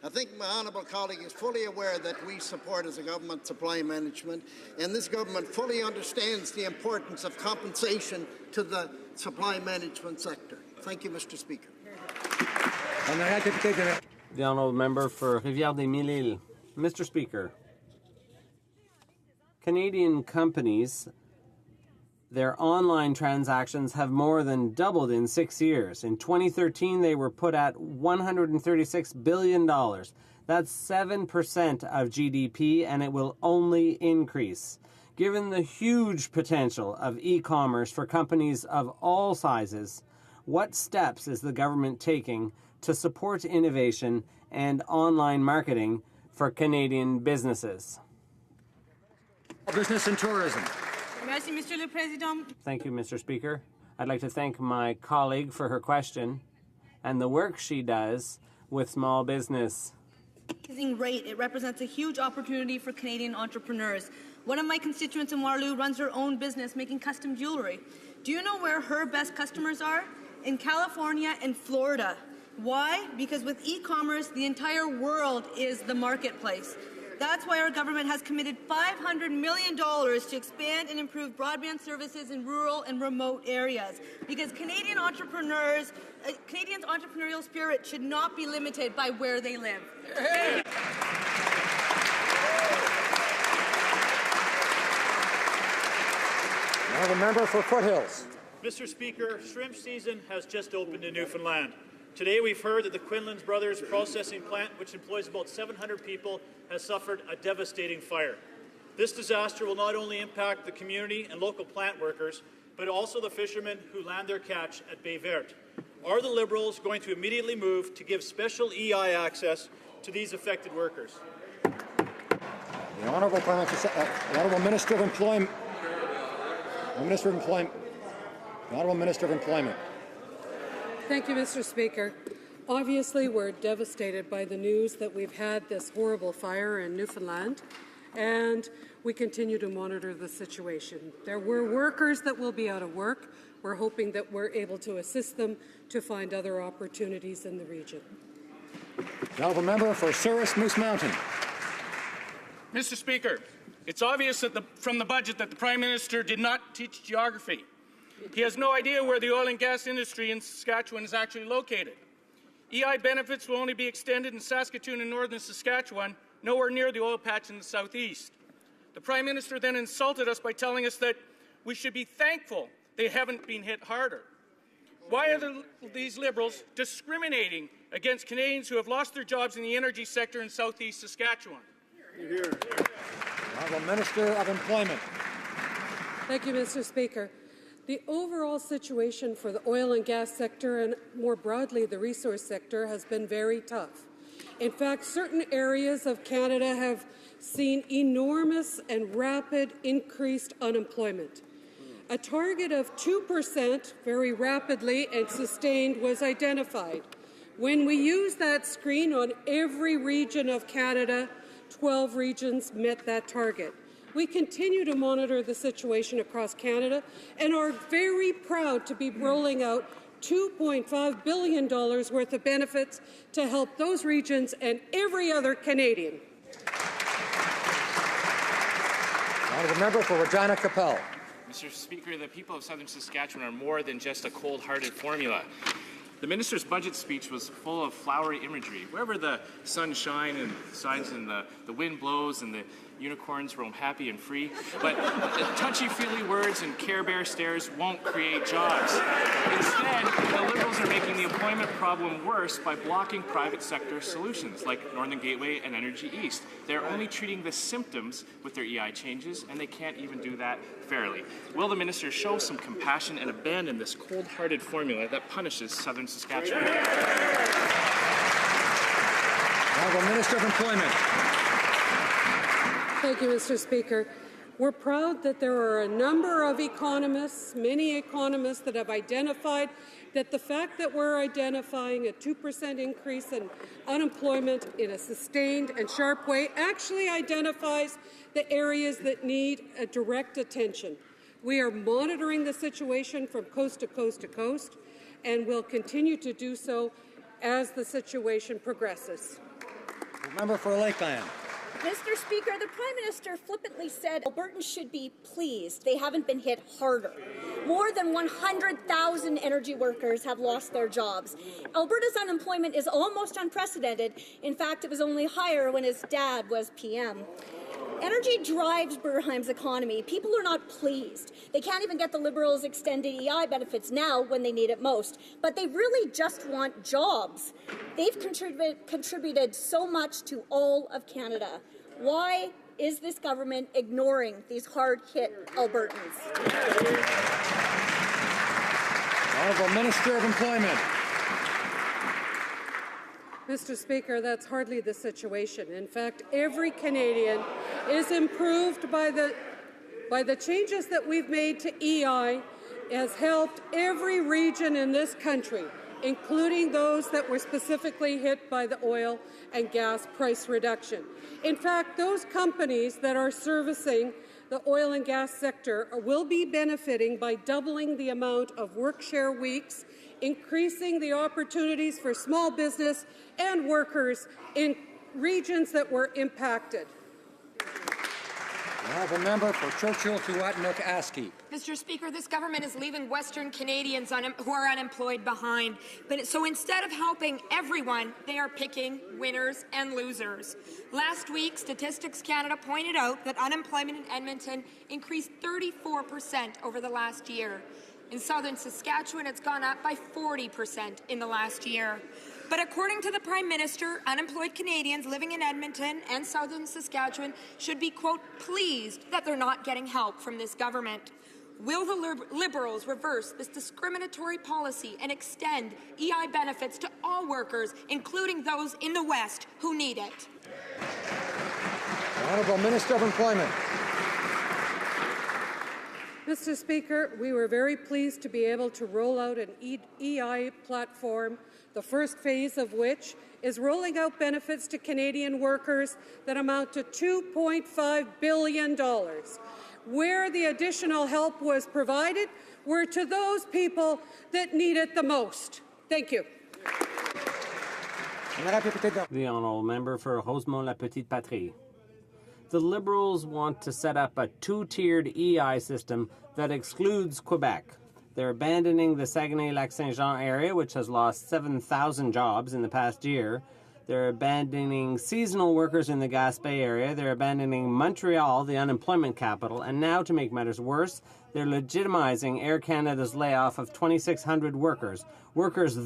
I think my honourable colleague is fully aware that we support as a government supply management, and this government fully understands the importance of compensation to the supply management sector. Thank you, Mr. Speaker. The Honourable Member for Rivière-des-Mille-Îles. Mr. Speaker, Canadian companies, their online transactions have more than doubled in 6 years. In 2013, they were put at $136 billion. That's 7% of GDP, and it will only increase. Given the huge potential of e-commerce for companies of all sizes, what steps is the government taking to support innovation and online marketing for Canadian businesses? Business and tourism. Merci, Monsieur le Président. Thank you, Mr. Speaker. I'd like to thank my colleague for her question and the work she does with small business. Rate. It represents a huge opportunity for Canadian entrepreneurs. One of my constituents in Waterloo runs her own business making custom jewelry. Do you know where her best customers are? In California and Florida. Why? Because with e-commerce, the entire world is the marketplace. That's why our government has committed $500 million to expand and improve broadband services in rural and remote areas. Because Canadians' entrepreneurial spirit should not be limited by where they live. Now the member for Foothills. Mr. Speaker, shrimp season has just opened in Newfoundland. Today we've heard that the Quinlan's Brothers processing plant, which employs about 700 people, has suffered a devastating fire. This disaster will not only impact the community and local plant workers, but also the fishermen who land their catch at Baie Verte. Are the Liberals going to immediately move to give special EI access to these affected workers? The Honourable Minister of Employment. The Honourable Minister of Employment. Thank you, Mr. Speaker. Obviously, we're devastated by the news that we've had this horrible fire in Newfoundland, and we continue to monitor the situation. There were workers that will be out of work. We're hoping that we're able to assist them to find other opportunities in the region. The Honourable Member for Souris Moose Mountain. Mr. Speaker, it's obvious from the budget that the Prime Minister did not teach geography. He has no idea where the oil and gas industry in Saskatchewan is actually located. EI benefits will only be extended in Saskatoon and northern Saskatchewan, nowhere near the oil patch in the southeast. The Prime Minister then insulted us by telling us that we should be thankful they haven't been hit harder. Why are these Liberals discriminating against Canadians who have lost their jobs in the energy sector in southeast Saskatchewan? Honourable Minister of Employment. Thank you, Mr. Speaker. The overall situation for the oil and gas sector and more broadly the resource sector has been very tough. In fact, certain areas of Canada have seen enormous and rapid increased unemployment. A target of 2% very rapidly and sustained was identified. When we used that screen on every region of Canada, 12 regions met that target. We continue to monitor the situation across Canada and are very proud to be rolling out $2.5 billion worth of benefits to help those regions and every other Canadian. Honourable Member for Regina Capel. Mr. Speaker, the people of southern Saskatchewan are more than just a cold-hearted formula. The minister's budget speech was full of flowery imagery. Wherever the sun shines and the wind blows and the unicorns roam happy and free. But touchy-feely words and Care Bear stares won't create jobs. Instead, the Liberals are making the employment problem worse by blocking private sector solutions like Northern Gateway and Energy East. They're only treating the symptoms with their EI changes, and they can't even do that fairly. Will the minister show some compassion and abandon this cold-hearted formula that punishes southern Saskatchewan? Honourable Minister of Employment. Thank you, Mr. Speaker. We're proud that there are a number of economists, many economists, that have identified that the fact that we're identifying a 2% increase in unemployment in a sustained and sharp way actually identifies the areas that need a direct attention. We are monitoring the situation from coast to coast to coast, and will continue to do so as the situation progresses. Member for Lakeland. Mr. Speaker, the Prime Minister flippantly said Albertans should be pleased they haven't been hit harder. More than 100,000 energy workers have lost their jobs. Alberta's unemployment is almost unprecedented. In fact, it was only higher when his dad was PM. Energy drives Berheim's economy. People are not pleased. They can't even get the Liberals' extended EI benefits now when they need it most. But they really just want jobs. They've contributed so much to all of Canada. Why is this government ignoring these hard-hit Albertans? Honourable Minister of Employment. Mr. Speaker, that's hardly the situation. In fact, every Canadian is improved by the changes that we've made to EI has helped every region in this country, including those that were specifically hit by the oil and gas price reduction. In fact, those companies that are servicing the oil and gas sector will be benefiting by doubling the amount of work-share weeks, increasing the opportunities for small business and workers in regions that were impacted. The honourable member for Churchill to Watanuck-Askey. Mr. Speaker, this government is leaving Western Canadians who are unemployed behind. So instead of helping everyone, they are picking winners and losers. Last week, Statistics Canada pointed out that unemployment in Edmonton increased 34% over the last year. In southern Saskatchewan, it's gone up by 40% in the last year. But according to the Prime Minister, unemployed Canadians living in Edmonton and southern Saskatchewan should be, quote, pleased that they're not getting help from this government. Will the Liberals reverse this discriminatory policy and extend EI benefits to all workers, including those in the West who need it? The Honourable Minister of Employment. Mr. Speaker, we were very pleased to be able to roll out an EI platform, the first phase of which is rolling out benefits to Canadian workers that amount to $2.5 billion. Where the additional help was provided were to those people that need it the most. Thank you. The honourable member for Rosemont-la-Petite-Patrie. The Liberals want to set up a two-tiered EI system that excludes Quebec. They're abandoning the Saguenay-Lac-Saint-Jean area, which has lost 7,000 jobs in the past year. They're abandoning seasonal workers in the Gaspé area. They're abandoning Montreal, the unemployment capital. And now, to make matters worse, they're legitimizing Air Canada's layoff of 2,600 workers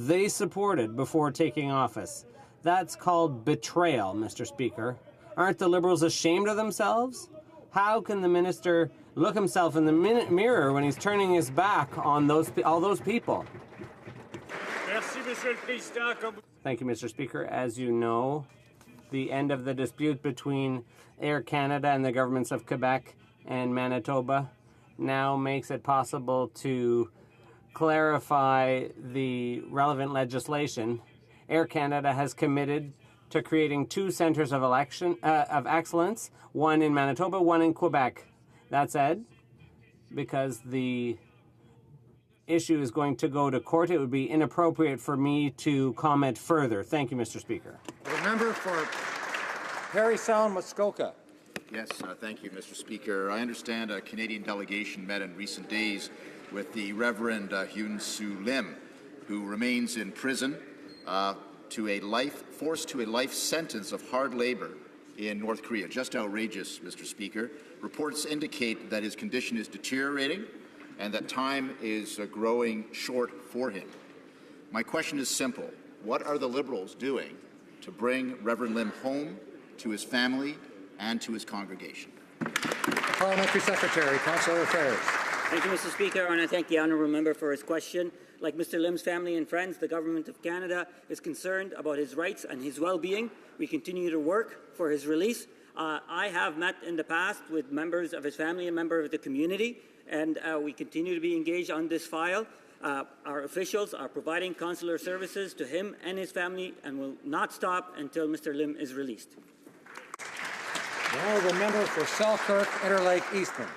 they supported before taking office. That's called betrayal, Mr. Speaker. Aren't the Liberals ashamed of themselves? How can the minister look himself in the mirror when he's turning his back on all those people? Thank you, Mr. Speaker. As you know, the end of the dispute between Air Canada and the governments of Quebec and Manitoba now makes it possible to clarify the relevant legislation. Air Canada has committed to creating two centres of excellence, one in Manitoba, one in Quebec. That said, because the issue is going to go to court, it would be inappropriate for me to comment further. Thank you, Mr. Speaker. The member for Parry Sound, Muskoka. Yes, thank you, Mr. Speaker. I understand a Canadian delegation met in recent days with the Reverend Hyun Soo Lim, who remains in prison forced to a life sentence of hard labor in North Korea. Just outrageous, Mr. Speaker. Reports indicate that his condition is deteriorating and that time is growing short for him. My question is simple. What are the Liberals doing to bring Reverend Lim home to his family and to his congregation? Parliamentary Secretary, Consular Affairs. Thank you, Mr. Speaker, and I thank the honourable member for his question. Like Mr. Lim's family and friends, the Government of Canada is concerned about his rights and his well-being. We continue to work for his release. I have met in the past with members of his family and members of the community, and we continue to be engaged on this file. Our officials are providing consular services to him and his family and will not stop until Mr. Lim is released. The honourable member for Selkirk, Interlake, Eastman.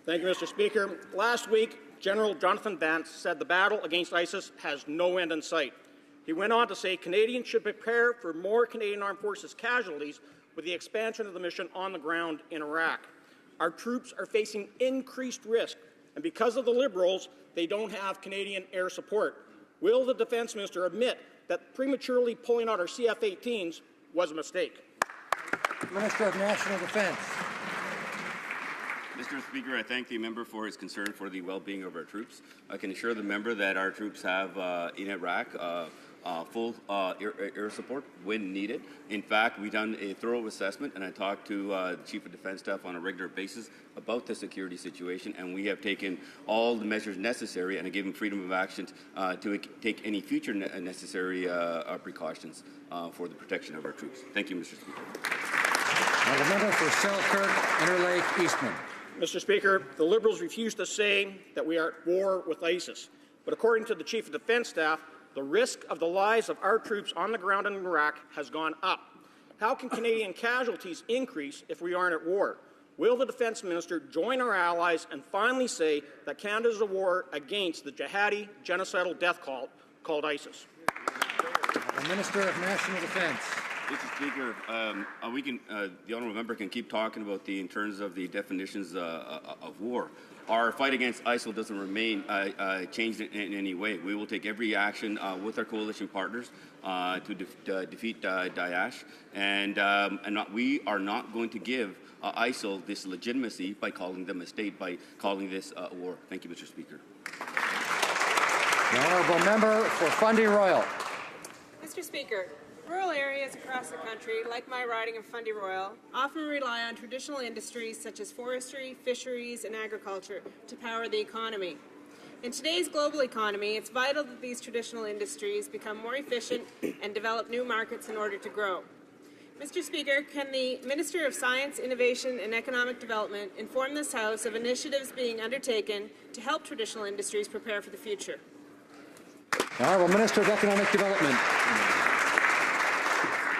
Thank you, Mr. Speaker. Last week, General Jonathan Vance said the battle against ISIS has no end in sight. He went on to say Canadians should prepare for more Canadian Armed Forces casualties with the expansion of the mission on the ground in Iraq. Our troops are facing increased risk, and because of the Liberals, they don't have Canadian air support. Will the Defence Minister admit that prematurely pulling out our CF-18s was a mistake? Minister of National Defence. Mr. Speaker, I thank the member for his concern for the well-being of our troops. I can assure the member that our troops have in Iraq full air support when needed. In fact, we've done a thorough assessment, and I talked to the Chief of Defence Staff on a regular basis about the security situation, and we have taken all the measures necessary and have given freedom of action to take any future necessary precautions for the protection of our troops. Thank you, Mr. Speaker. Now the member for Selkirk, Interlake, Eastman. Mr. Speaker, the Liberals refuse to say that we are at war with ISIS. But according to the Chief of Defence Staff, the risk of the lives of our troops on the ground in Iraq has gone up. How can Canadian casualties increase if we aren't at war? Will the Defence Minister join our allies and finally say that Canada is at war against the jihadi, genocidal death cult called ISIS? The Minister of National Defence. Mr. Speaker, the honourable member can keep talking about in terms of the definitions of war. Our fight against ISIL doesn't remain changed in any way. We will take every action with our coalition partners to defeat Daesh, and we are not going to give ISIL this legitimacy by calling them a state, by calling this a war. Thank you, Mr. Speaker. The honourable member for Fundy Royal. Mr. Speaker, rural areas across the country, like my riding of Fundy Royal, often rely on traditional industries such as forestry, fisheries, and agriculture to power the economy. In today's global economy, it's vital that these traditional industries become more efficient and develop new markets in order to grow. Mr. Speaker, can the Minister of Science, Innovation and Economic Development inform this House of initiatives being undertaken to help traditional industries prepare for the future? The Honourable Minister of Economic Development.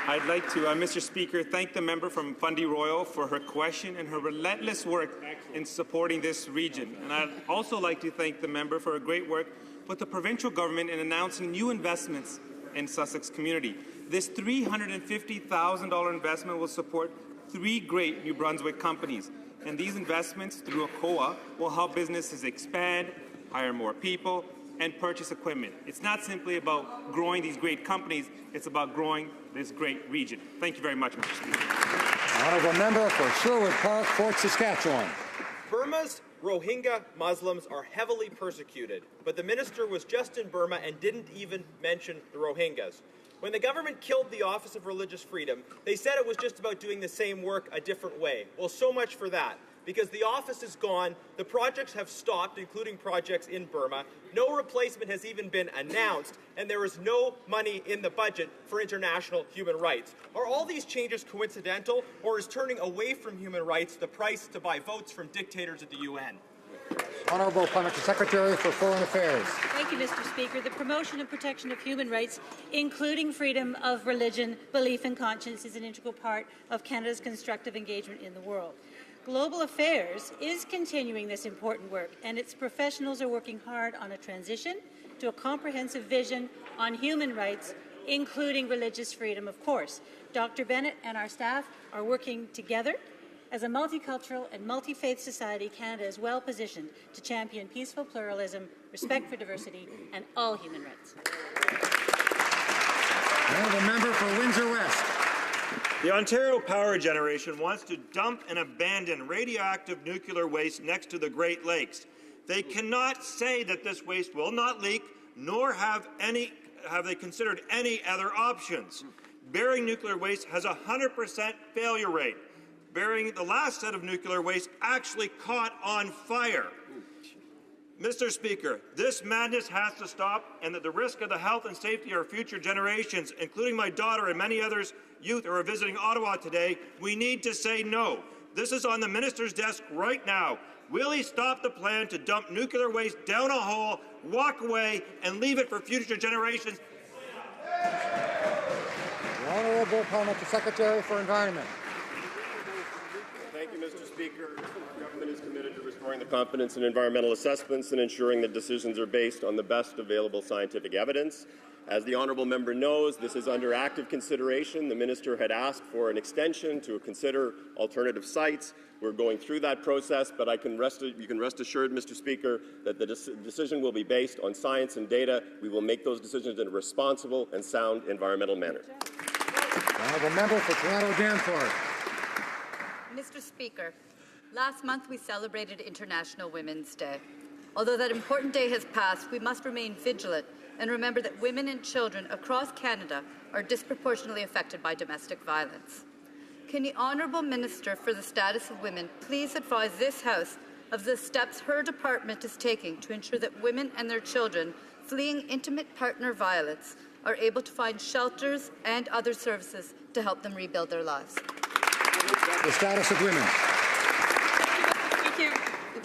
I'd like to, Mr. Speaker, thank the member from Fundy Royal for her question and her relentless work in supporting this region. And I'd also like to thank the member for her great work with the provincial government in announcing new investments in Sussex community. This $350,000 investment will support 3 great New Brunswick companies. And these investments through HoC will help businesses expand, hire more people, and purchase equipment. It's not simply about growing these great companies, it's about growing this great region. Thank you very much, Mr. Speaker. Honourable member for Sherwood Park, Fort Saskatchewan. Burma's Rohingya Muslims are heavily persecuted, but the minister was just in Burma and didn't even mention the Rohingyas. When the government killed the Office of Religious Freedom, they said it was just about doing the same work a different way. Well, so much for that. Because the office is gone, the projects have stopped, including projects in Burma, no replacement has even been announced, and there is no money in the budget for international human rights. Are all these changes coincidental, or is turning away from human rights the price to buy votes from dictators at the UN? Honourable Parliamentary Secretary for Foreign Affairs. Thank you, Mr. Speaker. The promotion and protection of human rights, including freedom of religion, belief and conscience, is an integral part of Canada's constructive engagement in the world. Global Affairs is continuing this important work, and its professionals are working hard on a transition to a comprehensive vision on human rights, including religious freedom, of course. Dr. Bennett and our staff are working together. As a multicultural and multi-faith society, Canada is well positioned to champion peaceful pluralism, respect for diversity, and all human rights. Honourable member for Windsor West. The Ontario Power Generation wants to dump and abandon radioactive nuclear waste next to the Great Lakes. They cannot say that this waste will not leak, nor have they considered any other options. Burying nuclear waste has a 100% failure rate. Burying the last set of nuclear waste actually caught on fire. Mr. Speaker, this madness has to stop, and at the risk of the health and safety of our future generations, including my daughter and many others youth who are visiting Ottawa today, we need to say no. This is on the minister's desk right now. Will he stop the plan to dump nuclear waste down a hole, walk away, and leave it for future generations? The Honourable Parliamentary Secretary for Environment. Thank you, Mr. Speaker. The government is committed to restoring the confidence in environmental assessments and ensuring that decisions are based on the best available scientific evidence. As the honourable member knows, this is under active consideration. The minister had asked for an extension to consider alternative sites. We're going through that process, but you can rest assured, Mr. Speaker, that the decision will be based on science and data. We will make those decisions in a responsible and sound environmental manner. Honourable member for Toronto Danforth. Mr. Speaker, last month we celebrated International Women's Day. Although that important day has passed, we must remain vigilant and remember that women and children across Canada are disproportionately affected by domestic violence. Can the Honourable Minister for the Status of Women please advise this House of the steps her department is taking to ensure that women and their children fleeing intimate partner violence are able to find shelters and other services to help them rebuild their lives? The Status of Women. Thank you.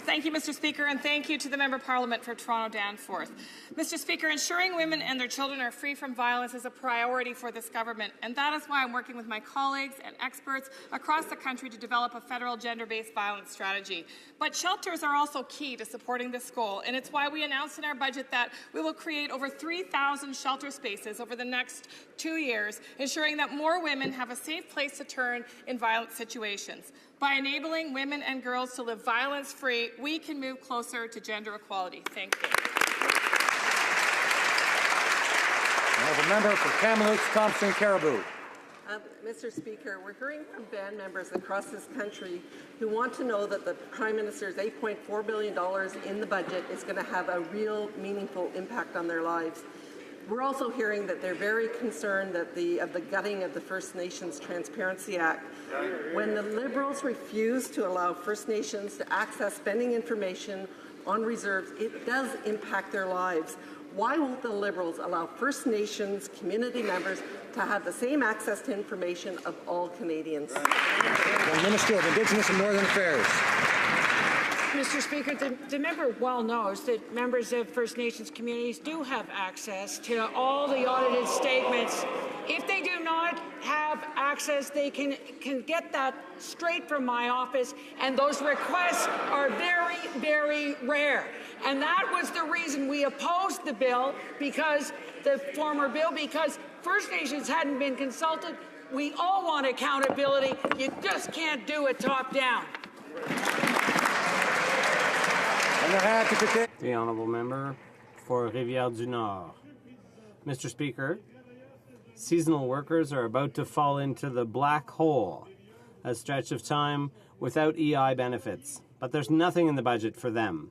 Thank you, Mr. Speaker, and thank you to the Member of Parliament for Toronto Danforth. Mr. Speaker, ensuring women and their children are free from violence is a priority for this government, and that is why I'm working with my colleagues and experts across the country to develop a federal gender-based violence strategy. But shelters are also key to supporting this goal, and it's why we announced in our budget that we will create over 3,000 shelter spaces over the next 2 years, ensuring that more women have a safe place to turn in violent situations. By enabling women and girls to live violence-free, we can move closer to gender equality. Thank you. Honourable member for Kamloops, Thompson, Caribou. Mr. Speaker, we're hearing from band members across this country who want to know that the Prime Minister's $8.4 billion in the budget is going to have a real, meaningful impact on their lives. We're also hearing that they're very concerned that of the gutting of the First Nations Transparency Act. When the Liberals refuse to allow First Nations to access spending information on reserves, it does impact their lives. Why won't the Liberals allow First Nations community members to have the same access to information of all Canadians? The Minister of Indigenous and Northern Affairs. Mr. Speaker, the member well knows that members of First Nations communities do have access to all the audited statements. If they do not have access, they can get that straight from my office, and those requests are very, very rare. And that was the reason we opposed the bill, because First Nations hadn't been consulted. We all want accountability. You just can't do it top-down. The Honourable Member for Rivière-du-Nord. Mr. Speaker, seasonal workers are about to fall into the black hole, a stretch of time without EI benefits, but there's nothing in the budget for them.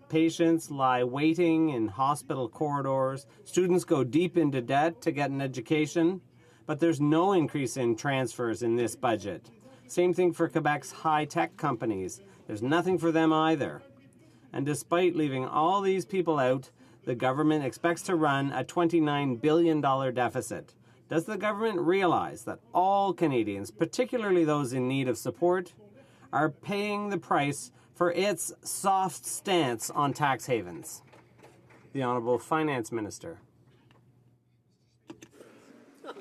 Patients lie waiting in hospital corridors, students go deep into debt to get an education, but there's no increase in transfers in this budget. Same thing for Quebec's high-tech companies. There's nothing for them either. And despite leaving all these people out, the government expects to run a $29 billion deficit. Does the government realize that all Canadians, particularly those in need of support, are paying the price for its soft stance on tax havens? The Honourable Finance Minister.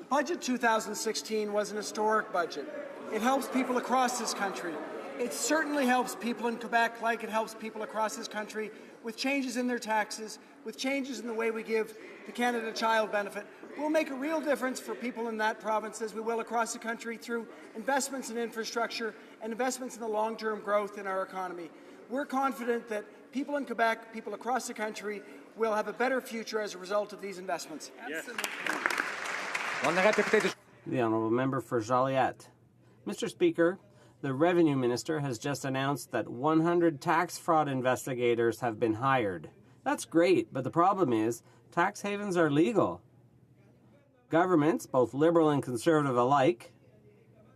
Budget 2016 was an historic budget. It helps people across this country. It certainly helps people in Quebec, like it helps people across this country, with changes in their taxes, with changes in the way we give the Canada Child Benefit. We'll make a real difference for people in that province, as we will across the country, through investments in infrastructure and investments in the long-term growth in our economy. We're confident that people in Quebec, people across the country, will have a better future as a result of these investments. Yes. The Honourable Member for Joliette. Mr. Speaker, the Revenue Minister has just announced that 100 tax fraud investigators have been hired. That's great, but the problem is tax havens are legal. Governments, both Liberal and Conservative alike,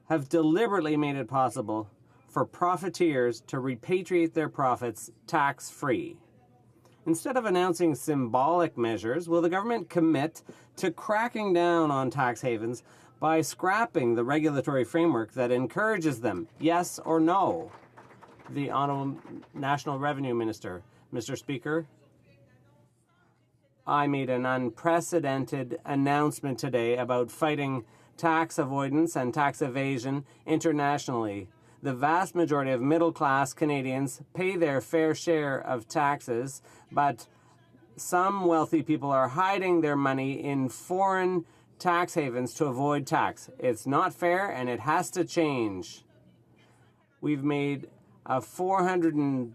have deliberately made it possible for profiteers to repatriate their profits tax-free. Instead of announcing symbolic measures, will the government commit to cracking down on tax havens by scrapping the regulatory framework that encourages them, yes or no? The Honourable National Revenue Minister. Mr. Speaker, I made an unprecedented announcement today about fighting tax avoidance and tax evasion internationally. The vast majority of middle-class Canadians pay their fair share of taxes, but some wealthy people are hiding their money in foreign tax havens to avoid tax. It's not fair, and it has to change. We've made a $450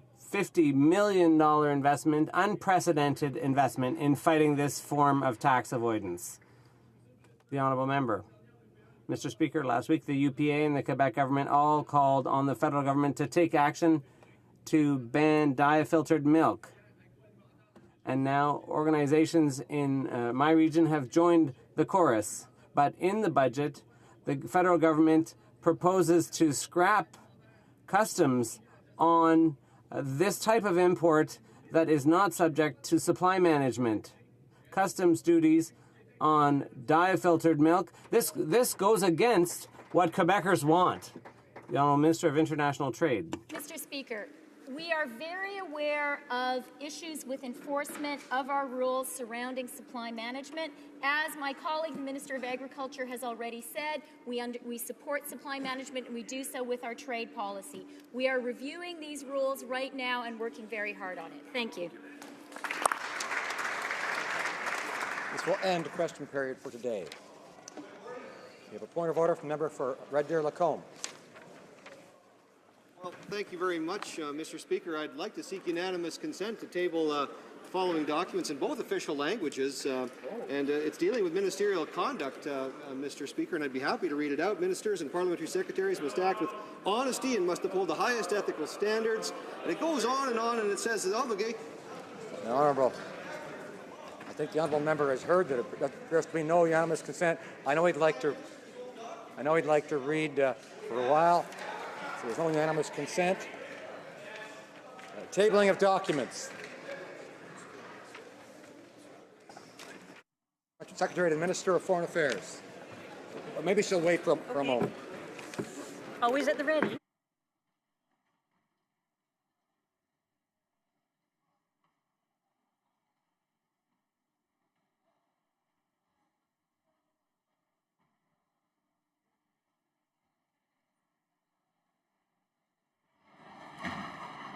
million investment, unprecedented investment, in fighting this form of tax avoidance. The Honourable Member. Mr. Speaker, last week the UPA and the Quebec government all called on the federal government to take action to ban dye-filtered milk. And now organizations in my region have joined the chorus. But in the budget, the federal government proposes to scrap customs on this type of import that is not subject to supply management. Customs duties on dye-filtered milk. This goes against what Quebecers want. The Honourable Minister of International Trade. Mr. Speaker, we are very aware of issues with enforcement of our rules surrounding supply management. As my colleague, the Minister of Agriculture, has already said, we support supply management, and we do so with our trade policy. We are reviewing these rules right now and working very hard on it. Thank you. This will end the question period for today. We have a point of order from the member for Red Deer Lacombe. Well, thank you very much, Mr. Speaker. I'd like to seek unanimous consent to table following documents in both official languages, and it's dealing with ministerial conduct, Mr. Speaker, and I'd be happy to read it out. Ministers and parliamentary secretaries must act with honesty and must uphold the highest ethical standards. And it goes on, and it says that obligate. The Honourable. I think the Honourable Member has heard that there appears to be no unanimous consent. I know he'd like to read for a while. So there's no unanimous consent. Tabling of documents. Secretary to the Minister of Foreign Affairs. Or maybe she'll wait for a moment. Always at the ready.